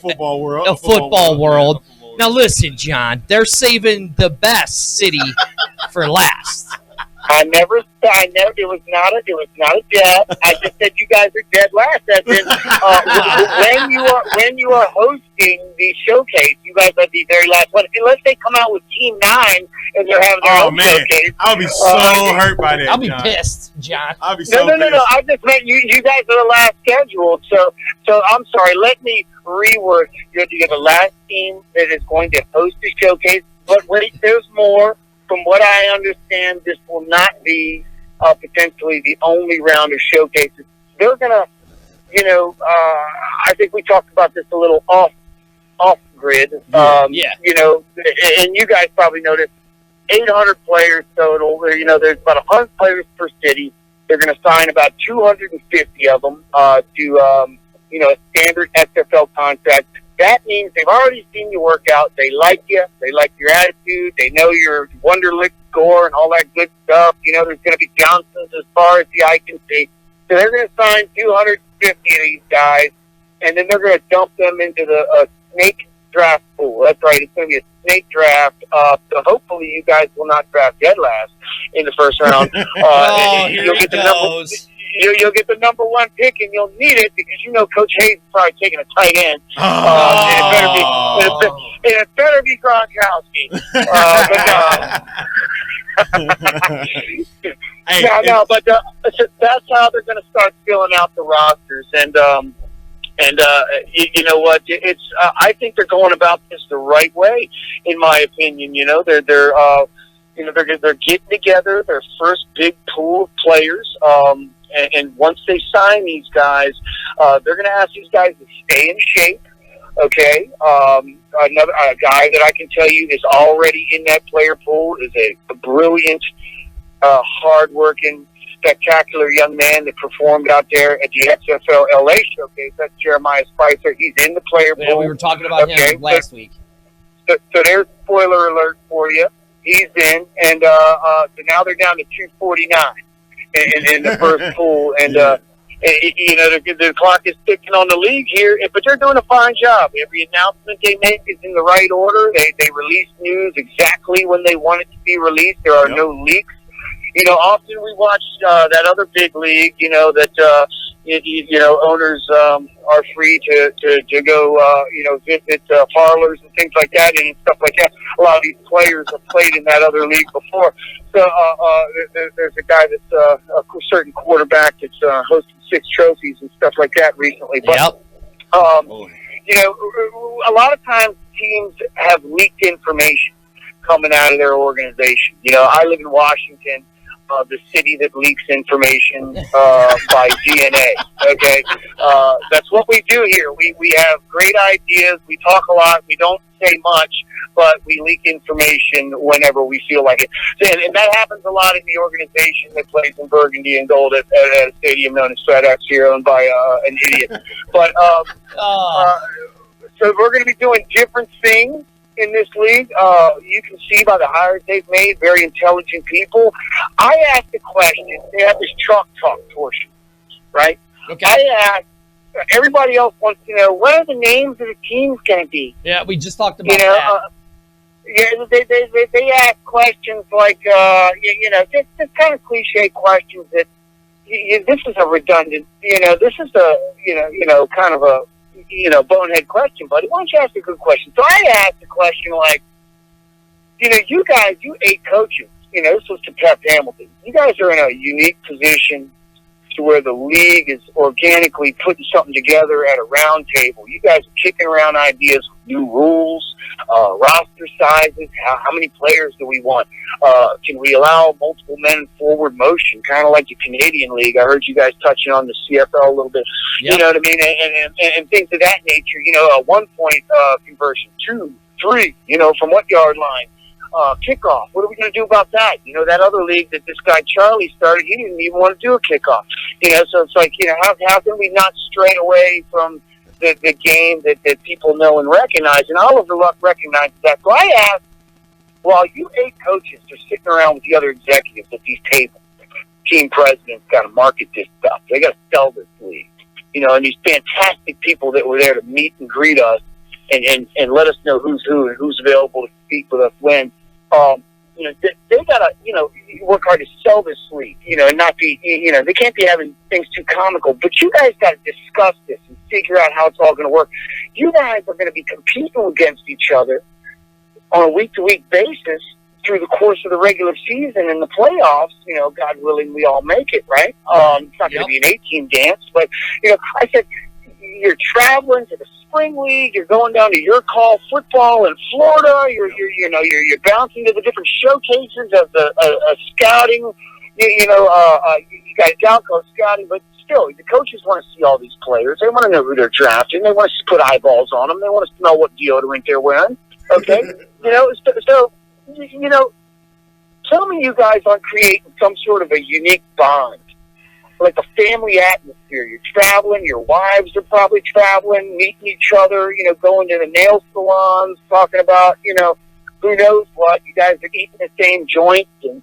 football world. A football world. Now listen, John. They're saving the best city for last. I never. It was not a jab. I just said you guys are dead last. As in, when you are hosting the showcase, you guys are the very last one. Unless they come out with Team 9 and they're having their own showcase. I'll be so hurt by that. I'll be pissed, John. I'll be so pissed. No. I just meant you guys are the last scheduled. So I'm sorry. Let me reword. You're the last team that is going to host the showcase. But wait, there's more. From what I understand, this will not be potentially the only round of showcases. They're going to, I think we talked about this a little off grid. And you guys probably noticed 800 players total. There's about 100 players per city. They're going to sign about 250 of them to, a standard XFL contract. That means they've already seen you work out. They like you. They like your attitude. They know your Wonderlic score and all that good stuff. There's going to be Johnsons as far as the eye can see. So they're going to sign 250 of these guys, and then they're going to dump them into the snake draft pool. That's right. It's going to be a snake draft. So hopefully you guys will not draft dead last in the first round. Here it goes. You'll get the number 1 pick, and you'll need it because Coach Hayes is probably taking a tight end. And it better be Gronkowski. But that's how they're going to start filling out the rosters. And you know what? It's I think they're going about this the right way, in my opinion. They're getting together their first big pool of players. And once they sign these guys, they're going to ask these guys to stay in shape. Okay. Another guy that I can tell you is already in that player pool is a brilliant, hardworking, spectacular young man that performed out there at the XFL LA showcase. That's Jeremiah Spicer. He's in the player pool. Yeah, we were talking about him last week. So there's spoiler alert for you. He's in, and so now they're down to 249. In the first pool, and the clock is ticking on the league here, but they're doing a fine job. Every announcement they make is in the right order. They release news exactly when they want it to be released. There are no leaks. Often we watch that other big league, that owners are free to go, visit parlors and things like that and stuff like that. A lot of these players have played in that other league before. So there's a guy that's a certain quarterback that's hosted 6 trophies and stuff like that recently. But, a lot of times teams have leaked information coming out of their organization. I live in Washington. The city that leaks information by DNA. Okay, that's what we do here. We have great ideas. We talk a lot. We don't say much, but we leak information whenever we feel like it. And that happens a lot in the organization that plays in burgundy and gold at a stadium known as FedEx here, owned by an idiot. But so we're going to be doing different things in this league. You can see by the hires they've made, very intelligent people. I asked a question. They have this chalk talk portion, right? Okay. I asked, everybody else wants to know, what are the names of the teams going to be? Yeah, we just talked about that. They ask questions like, just kind of cliche questions that, this is a redundant, this is a, kind of a, bonehead question, buddy. Why don't you ask a good question? So I asked a question like, you guys, you 8 coaches, this was to Pep Hamilton. You guys are in a unique position to where the league is organically putting something together at a round table. You guys are kicking around ideas, new rules, roster sizes, how many players do we want? Can we allow multiple men in forward motion, kind of like the Canadian League? I heard you guys touching on the CFL a little bit. Yep. You know what I mean? And things of that nature. You know, 1 point conversion, 2, 3, you know, from what yard line? Kickoff. What are we going to do about that? You know, that other league that this guy Charlie started, he didn't even want to do a kickoff. You know, so it's like, you know, how can we not stray away from the game that people know and recognize? And Oliver Luck recognizes that. So I asked, while you 8 coaches are sitting around with the other executives at these tables, team presidents got to market this stuff. They got to sell this league. You know, and these fantastic people that were there to meet and greet us and let us know who's who and who's available to speak with us when. You know, they gotta, you know, work hard to sell this league, you know, and not be, you know, they can't be having things too comical. But you guys got to discuss this and figure out how it's all going to work. You guys are going to be competing against each other on a week-to-week basis through the course of the regular season and the playoffs. You know, God willing, we all make it, right? It's not going to be an 18 dance, but you know, I said you're traveling to the spring league, you're going down to your call football in Florida, you're bouncing to the different showcases of the scouting, you got Jalco scouting, but still, the coaches want to see all these players. They want to know who they're drafting. They want to put eyeballs on them. They want to smell what deodorant they're wearing. Okay, you know, so you know, tell me you guys aren't creating some sort of a unique bond, like a family atmosphere. You're traveling, your wives are probably traveling, meeting each other, you know, going to the nail salons, talking about, you know, who knows what. You guys are eating the same joint and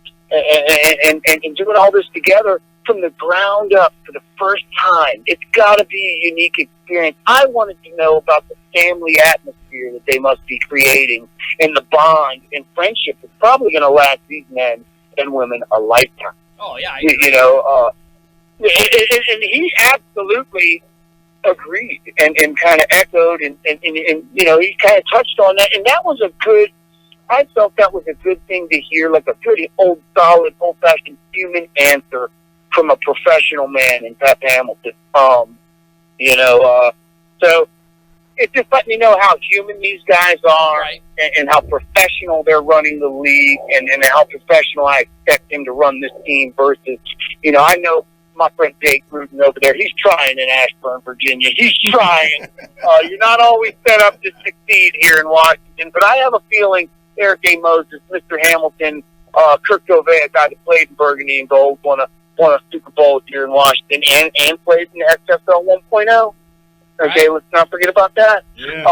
doing all this together from the ground up for the first time. It's got to be a unique experience. I wanted to know about the family atmosphere that they must be creating and the bond and friendship that's probably going to last these men and women a lifetime. Oh, yeah. You know, and he absolutely agreed and kind of echoed and you know, he kind of touched on that. And that was I felt that was a good thing to hear, like a pretty solid, old-fashioned human answer from a professional man in Pep Hamilton. You know, so it just let me know how human these guys are, right, and how professional they're running the league and how professional I expect him to run this team versus, you know, I know my friend Jake Gruden over there, he's trying in Ashburn, Virginia. He's trying. You're not always set up to succeed here in Washington, but I have a feeling Eric A. Moses, Mr. Hamilton, Kirk Dovey, a guy that played in Burgundy and Gold, won a Super Bowl here in Washington and played in the XFL 1.0. Okay, let's not forget about that. Yeah.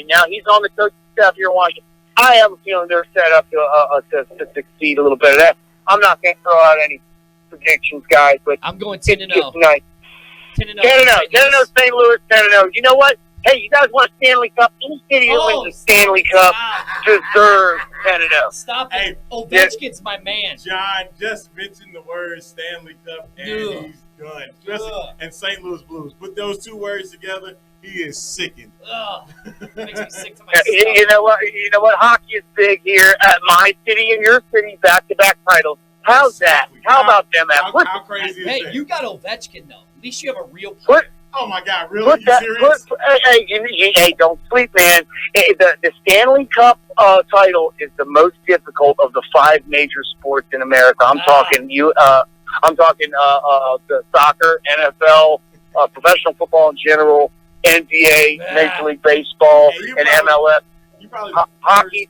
Now he's on the coaching staff here in Washington. I have a feeling they're set up to succeed a little bit of that. I'm not going to throw out any predictions, guys, but I'm going 10-0. 10-0. 10-0. 10-0 St. Louis, 10-0. You know what? Hey, you guys want a Stanley Cup? Any city that wins a Stanley Cup deserves 10-0. Stop it. Hey, Ovechkin's my man. John just mentioned the word Stanley Cup, and he's done. And St. Louis Blues. Put those two words together, he is sickened. Ugh. Makes me sick to my stomach. You know what? Hockey is big here at my city and your city, back-to-back titles. How's that? How about them? How crazy is that? Hey, you got Ovechkin, though. At least you have a real player. Oh, my God. Really? You serious? Hey, don't sleep, man. The Stanley Cup title is the most difficult of the 5 major sports in America. I'm talking the soccer, NFL, professional football in general, NBA, Major League Baseball, and MLS. Hockey.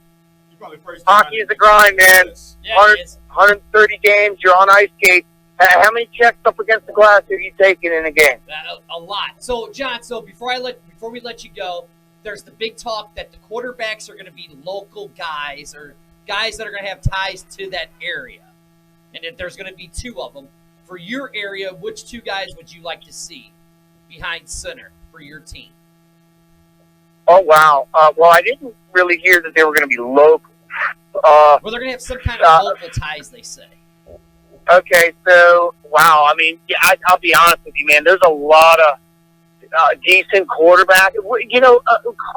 Hockey is a grind, man. Yeah, 130 games, you're on ice skates. How many checks up against the glass have you taken in a game? A lot. So, John, before we let you go, there's the big talk that the quarterbacks are going to be local guys or guys that are going to have ties to that area. And if there's going to be 2 of them. For your area, which 2 guys would you like to see behind center for your team? Oh, wow. Well, I didn't really hear that they were going to be local. Well, they're going to have some kind of local ties, they say. Okay, so, wow. I mean, I'll be honest with you, man. There's a lot of decent quarterbacks. You know,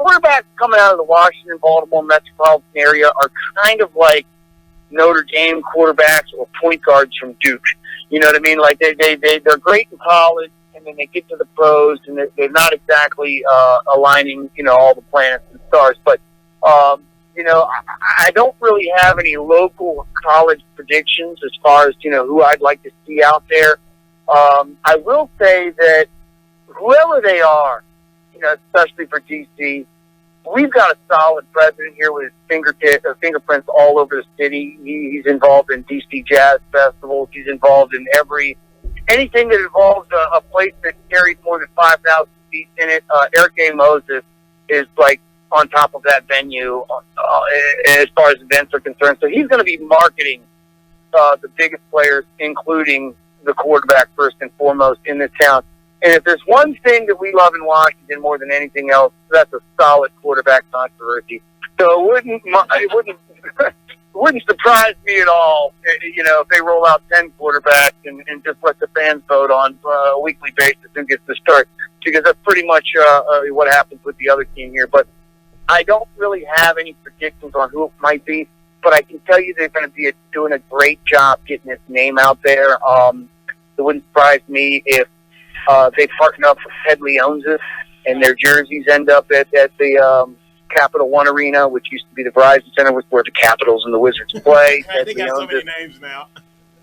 quarterbacks coming out of the Washington, Baltimore metropolitan area are kind of like Notre Dame quarterbacks or point guards from Duke. You know what I mean? Like they're great in college, and then they get to the pros, and they're not exactly aligning, all the planets and stars. But I don't really have any local college predictions as far as who I'd like to see out there. I will say that whoever they are, especially for DC, we've got a solid president here with his fingerprints all over the city. He's involved in DC Jazz Festivals. He's involved in anything that involves a place that carries more than 5,000 seats in it. Eric A. Moses is like on top of that venue as far as events are concerned. So he's going to be marketing the biggest players, including the quarterback first and foremost in this town. And if there's one thing that we love in Washington more than anything else, that's a solid quarterback controversy. So it wouldn't surprise me at all, if they roll out 10 quarterbacks and just let the fans vote on a weekly basis who gets the start, because that's pretty much what happens with the other team here. But I don't really have any predictions on who it might be, but I can tell you they're going to be doing a great job getting his name out there. It wouldn't surprise me if they partner up with Ted Leonsis and their jerseys end up at the Capital One Arena, which used to be the Verizon Center, where the Capitals and the Wizards play. They got so many names now.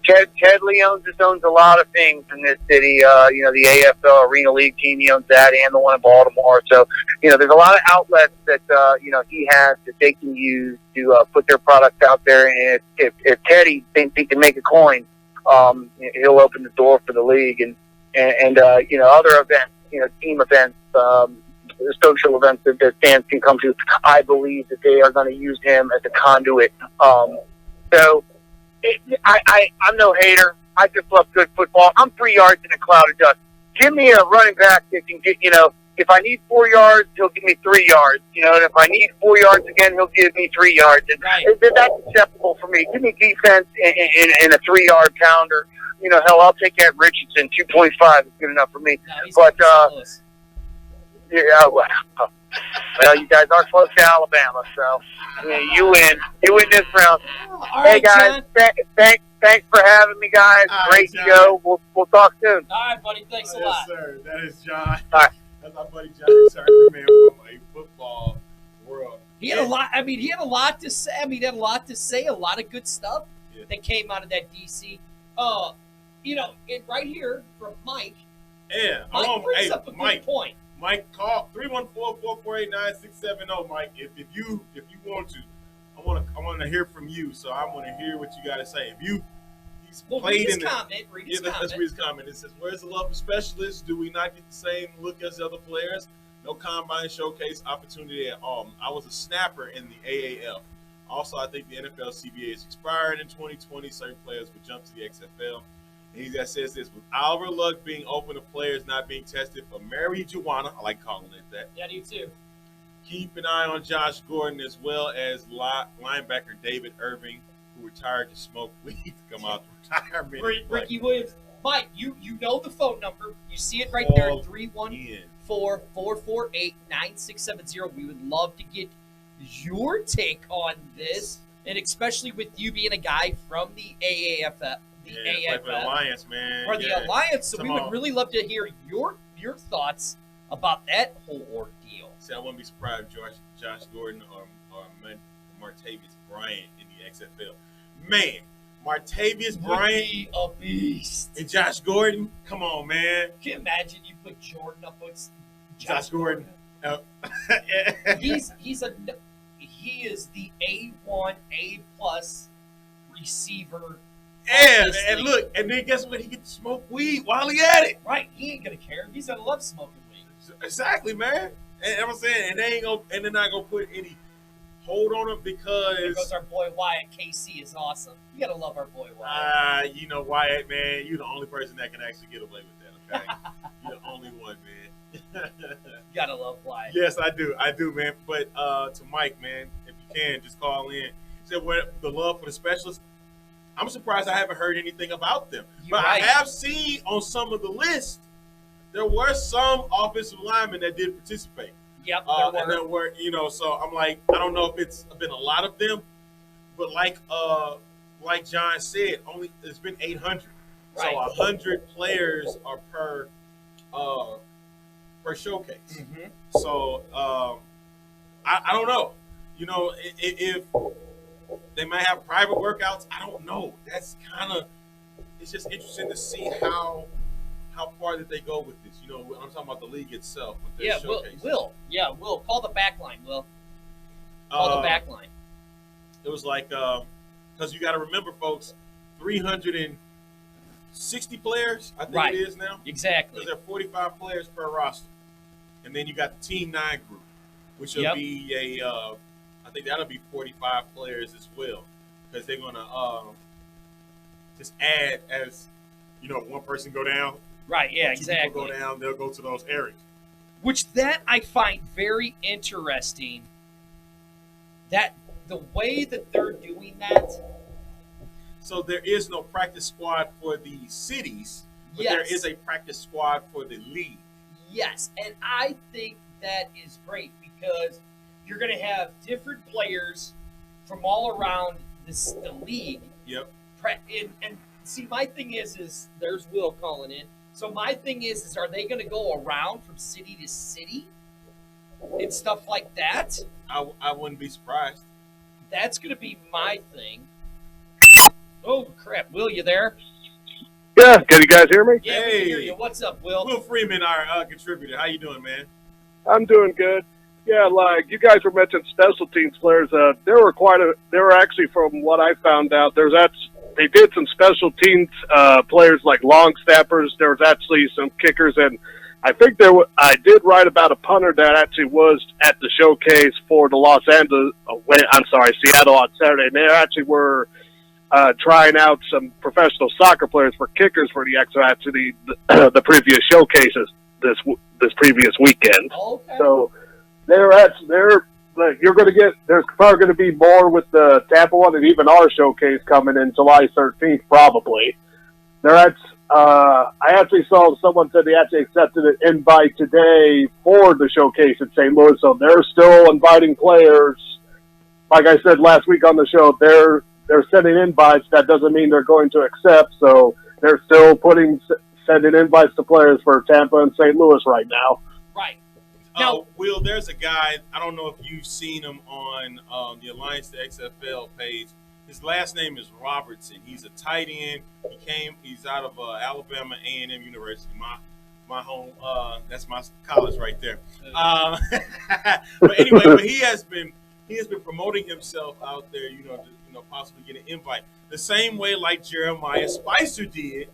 Ted Leonsis owns a lot of things in this city. The AFL Arena League team, he owns that, and the one in Baltimore. So, there's a lot of outlets that, he has that they can use to put their products out there. And if Teddy thinks he can make a coin, he'll open the door for the league and other events, team events, social events that fans can come to. I believe that they are going to use him as a conduit. I'm no hater. I just love good football. I'm 3 yards in a cloud of dust. Give me a running back that can get, if I need 4 yards, he'll give me 3 yards. And if I need 4 yards again, he'll give me 3 yards. And that's acceptable for me. Give me defense in a 3-yard pounder. Hell, I'll take that Richardson. 2.5 is good enough for me. No, well, you guys are close to Alabama, so you win. You win this round. All hey right, guys, thanks for having me, guys. Great show. We'll talk soon. All right, buddy. Thanks a lot. Yes, sir. That is John. All right. That's my buddy John Tucker, man, from a football world. He had a lot. I mean, he had a lot to say. He had a lot to say. A lot of good stuff that came out of that DC. And right here from Mike. Yeah, Mike brings up a good point. Mike, call 314-448-9670. Mike, if you want to, I want to hear from you. So I want to hear what you got to say. He's played in comment. Let's read his comment. It says, "Where's the love for specialists? Do we not get the same look as the other players? No combine showcase opportunity at all. I was a snapper in the AAF. Also, I think the NFL CBA is expiring in 2020. Certain players would jump to the XFL." And he says this, with Oliver Luck being open to players not being tested for marijuana, I like calling it that. Yeah, you too. Keep an eye on Josh Gordon as well as linebacker David Irving, who retired to smoke weed to come out of retirement. Ricky Williams. Mike, you know the phone number. You see it right there, 314-448-9670. We would love to get your take on this, and especially with you being a guy from the AAF. Like for the Alliance, man. Or the Alliance, so we would really love to hear your thoughts about that whole ordeal. See, I wouldn't be surprised if Josh Gordon or Martavius Bryant in the XFL. Man, Martavius Bryant, a beast, and Josh Gordon. Come on, man. Can you imagine you put Jordan up with Josh Gordon? He is the A1, A+ receiver. Yeah, and look, and then guess what? He gets to smoke weed while he at it. Right, he ain't gonna care. He's gonna love smoking weed. Exactly, man. And I'm saying, and they're not gonna put any hold on him because our boy Wyatt KC is awesome. You gotta love our boy Wyatt. Wyatt, man, you're the only person that can actually get away with that. Okay, you're the only one, man. You gotta love Wyatt. Yes, I do, man. But to Mike, man, if you can, just call in. Say what the love for the specialists. I'm surprised I haven't heard anything about them. But right. I have seen on some of the lists, there were some offensive linemen that did participate. Yep, there were, so I'm like, I don't know if it's been a lot of them, but like John said, it's been 800. So Right. 100 players are per showcase. Mm-hmm. So I don't know. If they might have private workouts, I don't know. That's kind of, it's just interesting to see how far did they go with this. I'm talking about the league itself with their Yeah, showcase. Will, call the back line, Will. Call the back line. It was like, because you got to remember, folks, 360 players, I think Right. it is now. Exactly. Because there are 45 players per roster. And then you got the Team 9 group, which will Yep. be I think that'll be 45 players as well. Because they're going to just add as, one person go down. Right, yeah, two people exactly. go down, they'll go to those areas. Which that I find very interesting. That the way that they're doing that. So there is no practice squad for the cities, but there Yes. is a practice squad for the league. Yes, and I think that is great because you're going to have different players from all around the league. Yep. And see, my thing is there's Will calling in. So my thing is are they going to go around from city to city and stuff like that? I wouldn't be surprised. That's going to be my thing. Oh, crap. Will, you there? Yeah, can you guys hear me? Yeah, we can hear Hey. you. What's up, Will? Will Freeman, our contributor. How you doing, man? I'm doing good. Yeah, like you guys were mentioning special teams players. There were actually, from what I found out, they did some special teams players like long snappers. There was actually some kickers, and I think I did write about a punter that actually was at the showcase for the Seattle on Saturday. And they actually were trying out some professional soccer players for kickers for the previous showcases this previous weekend. Okay. So you're going to get, there's probably going to be more with the Tampa one and even our showcase coming in July 13th, probably. I actually saw someone said they actually accepted an invite today for the showcase in St. Louis, so they're still inviting players. Like I said last week on the show, they're sending invites. That doesn't mean they're going to accept, so they're still sending invites to players for Tampa and St. Louis right now. Right. Now, Will, there's a guy, I don't know if you've seen him on the Alliance to XFL page. His last name is Robertson. He's a tight end. He's out of Alabama A&M University, my home. That's my college right there. But anyway, he has been promoting himself out there, to possibly get an invite. The same way like Jeremiah Spicer did,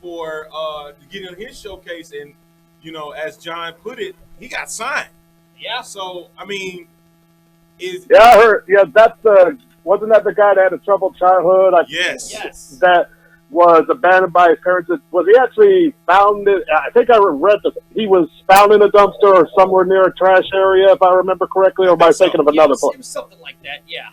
for to get in his showcase, and as John put it, he got signed. yeah. So I mean, I heard. Yeah, wasn't that the guy that had a troubled childhood? yes. Yes. That was abandoned by his parents. Was he actually found it? I think I read that he was found in a dumpster or somewhere near a trash area, if I remember correctly, or am I thinking of another place? It was something like that, yeah.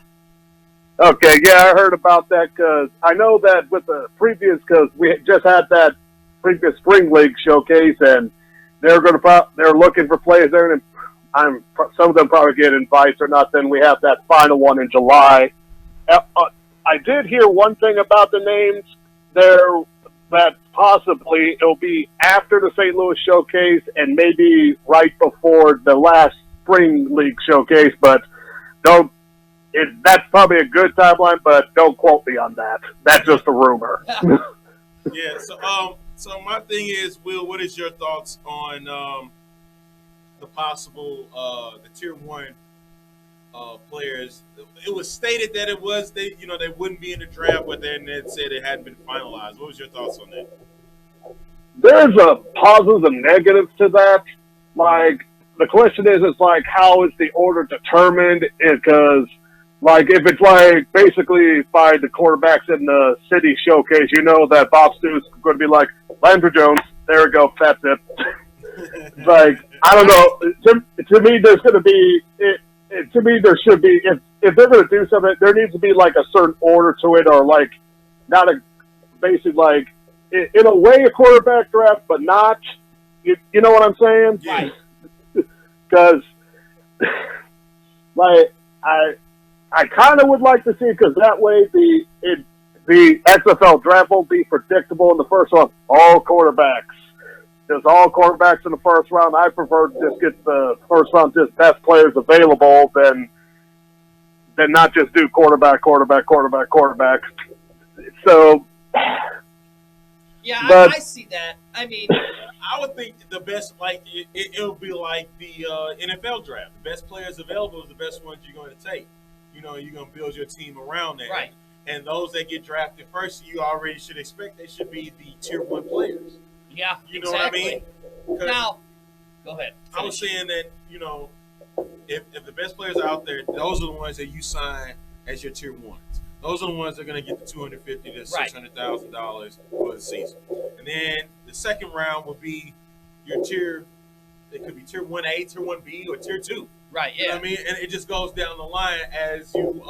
Okay, yeah, I heard about that because I know that with the previous, because we just had that previous spring league showcase, and they're looking for players there, and some of them probably get invites or not. Then we have that final one in July. I did hear one thing about the names there, that possibly it'll be after the St. Louis showcase and maybe right before the last spring league showcase, but that's probably a good timeline, but don't quote me on that. That's just a rumor. Yeah. So my thing is, Will, what is your thoughts on the possible the tier 1 players? It was stated that they wouldn't be in the draft, but then it said it hadn't been finalized. What was your thoughts on that? There's a positives and negatives to that. Like, the question is like, how is the order determined? Because, like, if it's like basically by the quarterbacks in the city showcase, that Bob Stoops is going to be like, Landry Jones, there we go, that's it. Like, I don't know. To me, there's going to be, to me, there should be, if they're going to do something, there needs to be like a certain order to it, or like, not a, basically like, in a way a quarterback draft, but not, you know what I'm saying? Yeah. Because, like, I kind of would like to see, because that way the XFL draft will be predictable in the first round. All quarterbacks. Just all quarterbacks in the first round. I prefer to just get the first round just best players available than not just do quarterback. So, Yeah, but, I see that. I mean, I would think the best, like it'll be like the NFL draft. The best players available is the best ones you're going to take. You know, you're going to build your team around that. right. And those that get drafted first, you already should expect they should be the tier 1 players. Yeah, You know exactly. what I mean? 'Cause Now, go ahead. I was saying that, you know, if the best players are out there, those are the ones that you sign as your tier 1s. Those are the ones that are going to get the $250,000 to $600,000 for the season. And then the second round will be your tier. It could be tier 1A, tier 1B, or tier 2. Right, You know yeah. what I mean? And it just goes down the line as you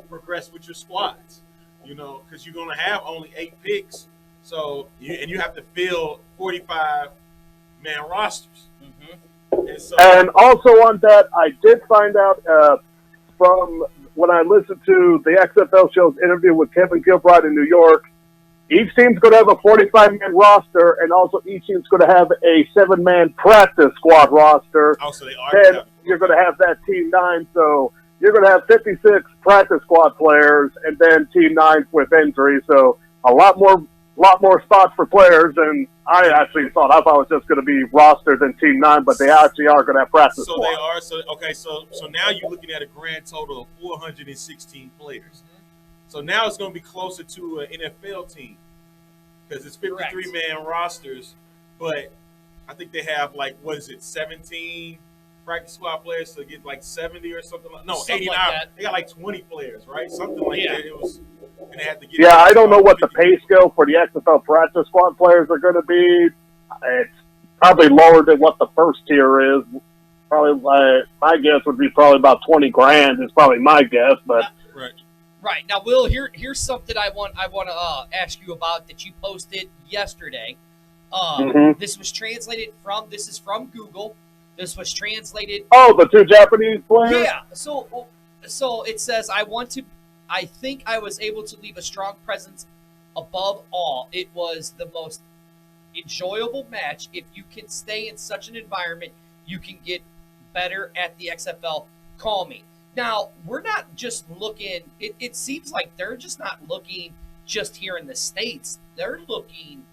progress with your squads. You know, because you're going to have only 8 picks. So you have to fill 45-man rosters. Mm-hmm. and also on that, I did find out from when I listened to the XFL show's interview with Kevin Gilbride in New York, each team's going to have a 45-man roster, and also each team's going to have a 7-man practice squad roster. Oh, so they are. Then you're going to have that Team 9, so you're going to have 56 practice squad players, and then Team 9 with injury, so a lot more spots for players than I actually thought. I thought it was just going to be rostered in Team 9, but they actually are going to have practice So squad. they are. So okay. So now you're looking at a grand total of 416 players. So now it's going to be closer to an NFL team because it's 53-man rosters, but I think they have like 17 practice squad players to get like 70 or something. No, Something 89. like that. They got like 20 players, right? Something like Yeah. that. It was. And they had to get. Yeah, I don't know what the pay scale for the XFL practice squad players are going to be. It's probably lower than what the first tier is. Probably, my guess would be probably about $20,000 is probably my guess. But Right. Right. Now, Will, here's something I want to ask you about that you posted yesterday. Mhm. This was translated from Google. This was translated. oh, the 2 Japanese players. Yeah. So it says, I think I was able to leave a strong presence above all. It was the most enjoyable match. If you can stay in such an environment, you can get better at the XFL. Call me. Now, we're not just looking, it seems like they're just not looking just here in the States. They're looking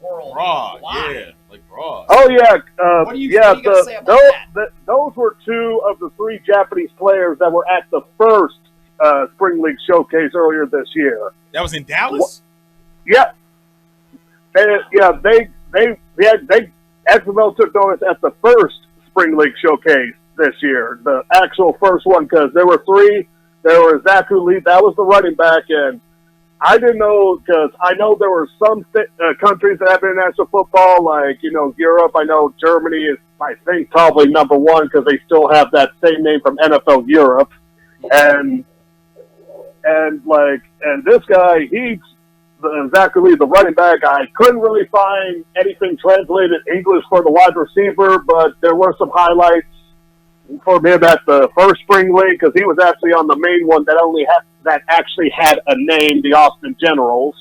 worldwide. Broad, yeah, like broad. Oh yeah, What do you yeah. gotta say about that? Those were 2 of the 3 Japanese players that were at the first Spring League showcase earlier this year. That was in Dallas. Yeah, XFL took notice at the first Spring League showcase this year, the actual first one, because there were 3. There was Zaku Lee, that was the running back, and I didn't know, because I know there were some countries that have international football, like, Europe. I know Germany is, I think, probably number 1 because they still have that same name from NFL Europe. And this guy, Zachary, the running back, I couldn't really find anything translated English for the wide receiver, but there were some highlights for him at the first Spring League because he was actually on the main one that actually had a name, the Austin Generals.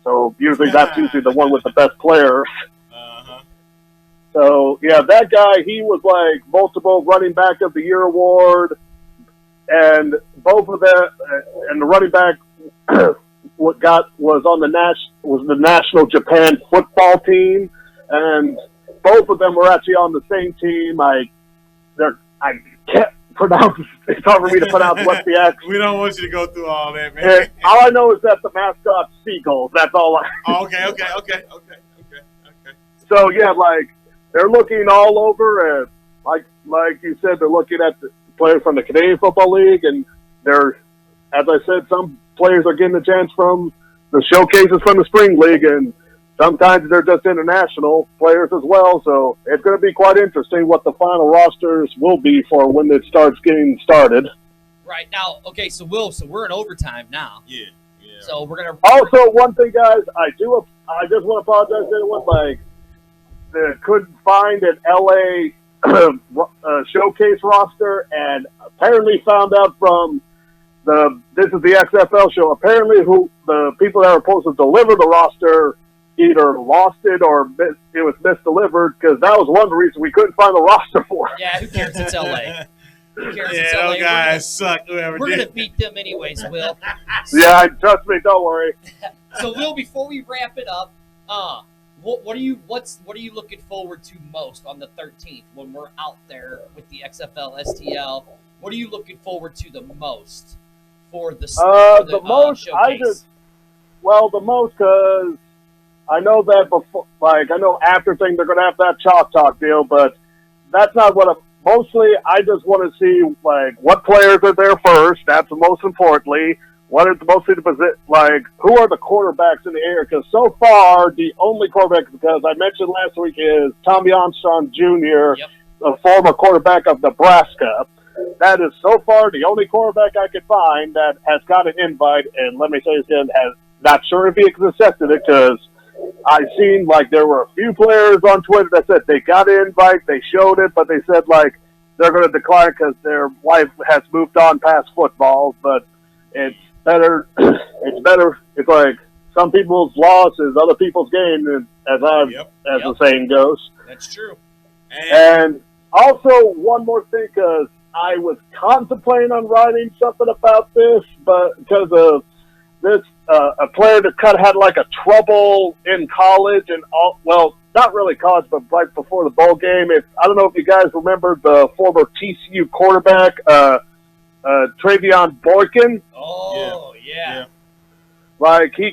So usually that's usually the one with the best players. Uh-huh. So yeah, that guy, he was like multiple running back of the year award, and both of them, and the running back was the national Japan football team, and both of them were actually on the same team. I can't pronounce. It's hard for me to pronounce what the actual. We don't want you to go through all that, man. All I know is that the mascot seagulls. That's all I. Oh, okay. So yeah, like they're looking all over, and like you said, they're looking at the players from the Canadian Football League, and they're, as I said, some players are getting a chance from the showcases from the Spring League, and sometimes they're just international players as well. So it's going to be quite interesting what the final rosters will be for when it starts getting started. Right now, okay, so we're in overtime now. Yeah. So we're gonna. Also, one thing, guys, I just want to apologize to anyone they couldn't find an LA showcase roster, and apparently found out from this is the XFL show. Apparently, the people that were supposed to deliver the roster either lost it or it was misdelivered, because that was one of the reasons we couldn't find the roster for it. Yeah, who cares? It's LA. Who cares? It's Yeah, LA. those guys suck. Whoever We're did. gonna beat them anyways, Will. Yeah, trust me, don't worry. So, Will, before we wrap it up, what are you looking forward to most on the 13th when we're out there with the XFL STL? What are you looking forward to the most for the most showcase? The most, because I know that before, I know after thing they're going to have that chalk talk deal, but that's not what mostly I just want to see, what players are there first. That's the most importantly. What is mostly the position, who are the quarterbacks in the area? Because so far, the only quarterback, because I mentioned last week, is Tommy Armstrong Jr., a former quarterback of Nebraska. That is so far the only quarterback I could find that has got an invite. And let me say this again, not sure if he accepted it, because I seen there were a few players on Twitter that said they got an invite, they showed it, but they said they're going to decline because their wife has moved on past football. But it's better. It's better. It's like some people's loss is other people's gain, as the saying goes. That's true. And also one more thing, because I was contemplating on writing something about this, but because of this, a player that kind of had a trouble in college and not really college, but right before the bowl game. I don't know if you guys remember the former TCU quarterback, Travion Boykin. Oh, yeah. He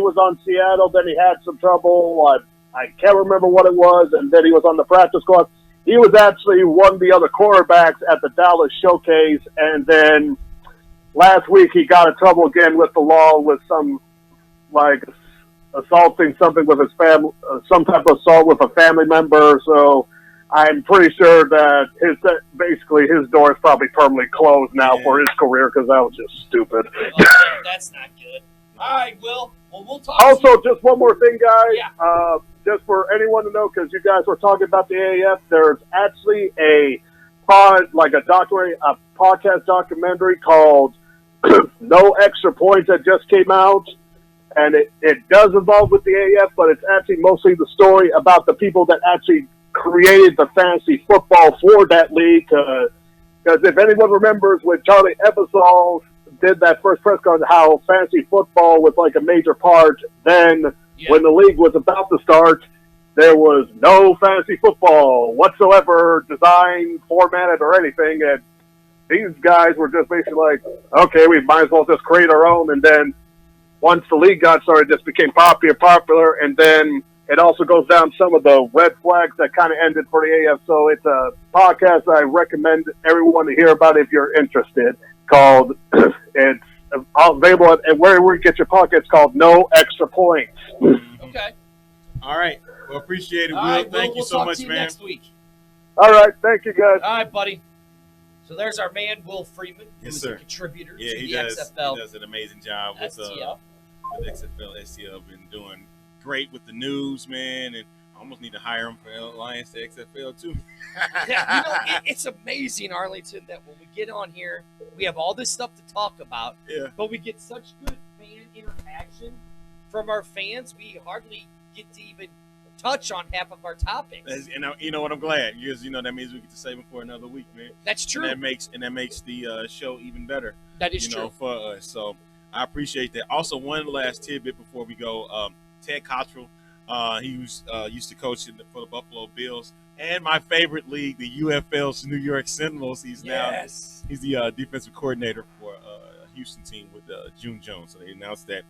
was on Seattle, then he had some trouble. I can't remember what it was, and then he was on the practice squad. He was actually one of the other quarterbacks at the Dallas Showcase, and then last week he got in trouble again with the law with some, assaulting something with his family, some type of assault with a family member. So I'm pretty sure that his door is probably permanently closed now for his career, because that was just stupid. Oh, that's not good. All right, Will. Well, we'll talk. Also, just one more thing, guys. Yeah. Just for anyone to know, because you guys were talking about the AAF, there's actually a podcast documentary called No Extra Points that just came out. And it does involve with the AAF, but it's actually mostly the story about the people that actually created the fantasy football for that league. Because if anyone remembers when Charlie Ebersol did that first press conference, how fantasy football was a major part, then when the league was about to start, there was no fantasy football whatsoever, designed, formatted, or anything. And these guys were just basically okay, we might as well just create our own. And then once the league got started, it just became popular. And then it also goes down some of the red flags that kind of ended for the AF. So it's a podcast I recommend everyone to hear about if you're interested. Called it's available at wherever you get your podcast. Called No Extra Points. Okay. All right. Well, appreciate it, Will. Right, Thank you so talk much, to you man. next week. All right. Thank you, guys. All right, buddy. So there's our man, Will Freeman, Yes, who's sir. a contributor Yeah, to he the does. XFL He does an amazing job with STL. XFL STL. Been doing great with the news, man, and I almost need to hire him for Alliance to XFL too. Yeah, it's amazing, Arlington, that when we get on here, we have all this stuff to talk about, but we get such good fan interaction from our fans, we hardly get to even touch on half of our topics. And you know what? I'm glad, because that means we get to save them for another week, man. That's true. And that makes the show even better. That is true for us. So I appreciate that. Also, one last tidbit before we go: Ted Cottrell, he was used to coach for the Buffalo Bills and my favorite league, the UFL's New York Sentinels. He's the defensive coordinator for a Houston team with June Jones. So they announced that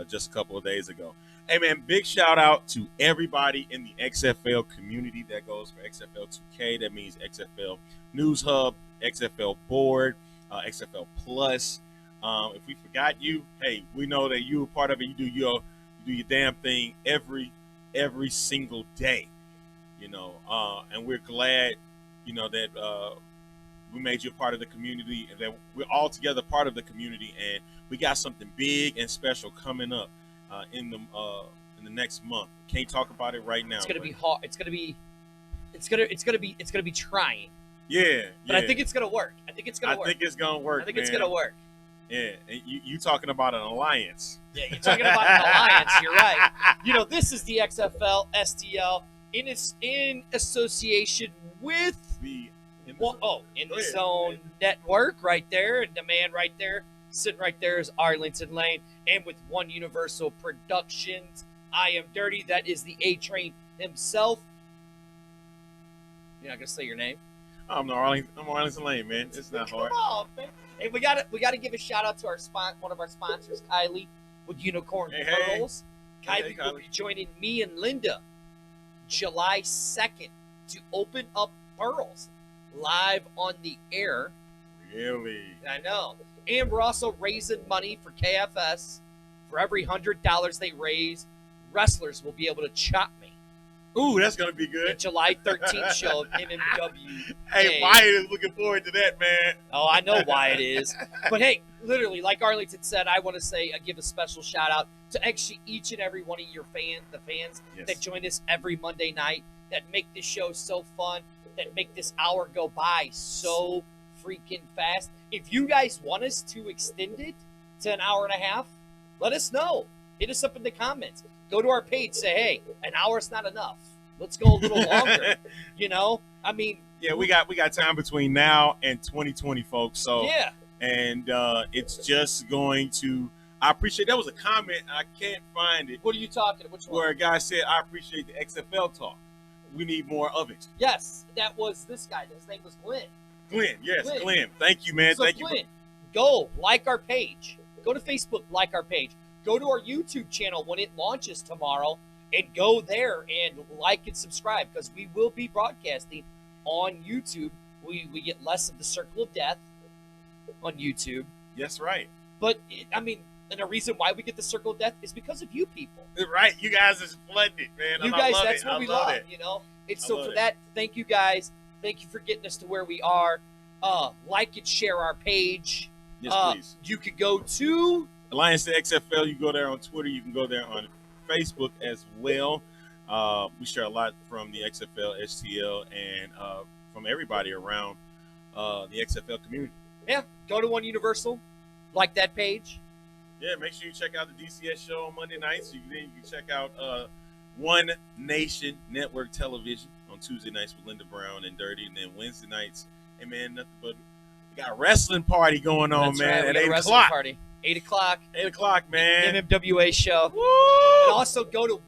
just a couple of days ago. Hey, man, big shout out to everybody in the XFL community that goes for XFL 2K. That means XFL News Hub, XFL Board, XFL Plus. If we forgot you, hey, we know that you're a part of it. You do your damn thing every single day, and we're glad, that we made you a part of the community, and that we're all together part of the community, and we got something big and special coming up in the next month. Can't talk about it right now. It's gonna be hard. It's gonna be trying. Yeah, but I think it's gonna work. I think it's gonna work. I think it's gonna work. Yeah, and you talking about an alliance. Yeah, you're talking about an alliance. You're right. You know, this is the XFL STL in association with The In the Go ahead. Zone Network right there, and the man right there, sitting right there is Arlington Lane, and with One Universal Productions. I am Dirty. That is the A Train himself. You're not gonna say your name? I'm Arlington Lane, man. It's not hard. Come on, man. And we gotta give a shout out to one of our sponsors, Kylie, with Unicorn Hey, hey. Pearls. Hey, Kylie will Kylie. be joining me and Linda July 2nd to open up Pearls live on the air. Really? I know. And we're also raising money for KFS. For every $100 they raise, wrestlers will be able to chop me. Ooh, that's gonna be The good. July 13th show of MMWA. Hey, Wyatt is looking forward to that, man. Oh, I know why it is. But hey, literally, like Arlington said, I want to say, give a special shout out to actually each and every one of your the fans Yes. that join us every Monday night, that make this show so fun, that make this hour go by so freaking fast. If you guys want us to extend it to an hour and a half, let us know. Hit us up in the comments. Go to our page, say, hey, an hour's not enough. Let's go a little longer. You know? I mean, Yeah, we got time between now and 2020, folks. So yeah. and it's just going to. I appreciate that was a comment. I can't find it What are you talking? Which one? where a guy said, "I appreciate the XFL talk. We need more of it." Yes, that was this guy. His name was Glenn. Glenn, yes, Glenn. Glenn. Thank you, man. So Thank you. Glenn, go like our page. Go to Facebook, like our page. Go to our YouTube channel when it launches tomorrow, and go there and like and subscribe, because we will be broadcasting on YouTube. We get less of the circle of death on YouTube, Yes, right. but and the reason why we get the circle of death is because of you people. Right. You guys is flooded it, man. You and guys, I love that's it. what I we love love, it. you know. And I so love for it. that, thank you guys. Thank you for getting us to where we are. Like and share our page. Yes, please. You could go to Alliance to XFL. You can go there on Twitter. You can go there on Facebook as well. We share a lot from the XFL, STL, and from everybody around the XFL community. go to One Universal, like that page. Yeah, make sure you check out the DCS show on Monday nights. You can check out One Nation Network Television on Tuesday nights with Linda Brown and Dirty, and then Wednesday nights, hey man, nothing but we got a wrestling party going on, That's man, right, we at got a 8 wrestling o'clock. party. 8 o'clock. 8 o'clock, man. MMWA show. Woo! And also go to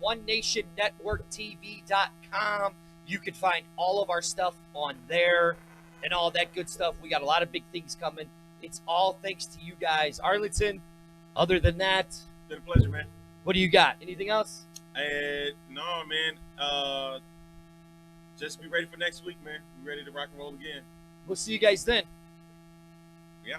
OneNationNetworkTV.com. You can find all of our stuff on there and all that good stuff. We got a lot of big things coming. It's all thanks to you guys. Arlington, other than that, Been a pleasure, man. what do you got? Anything else? No, man. Just be ready for next week, man. Be ready to rock and roll again. We'll see you guys then. Yeah.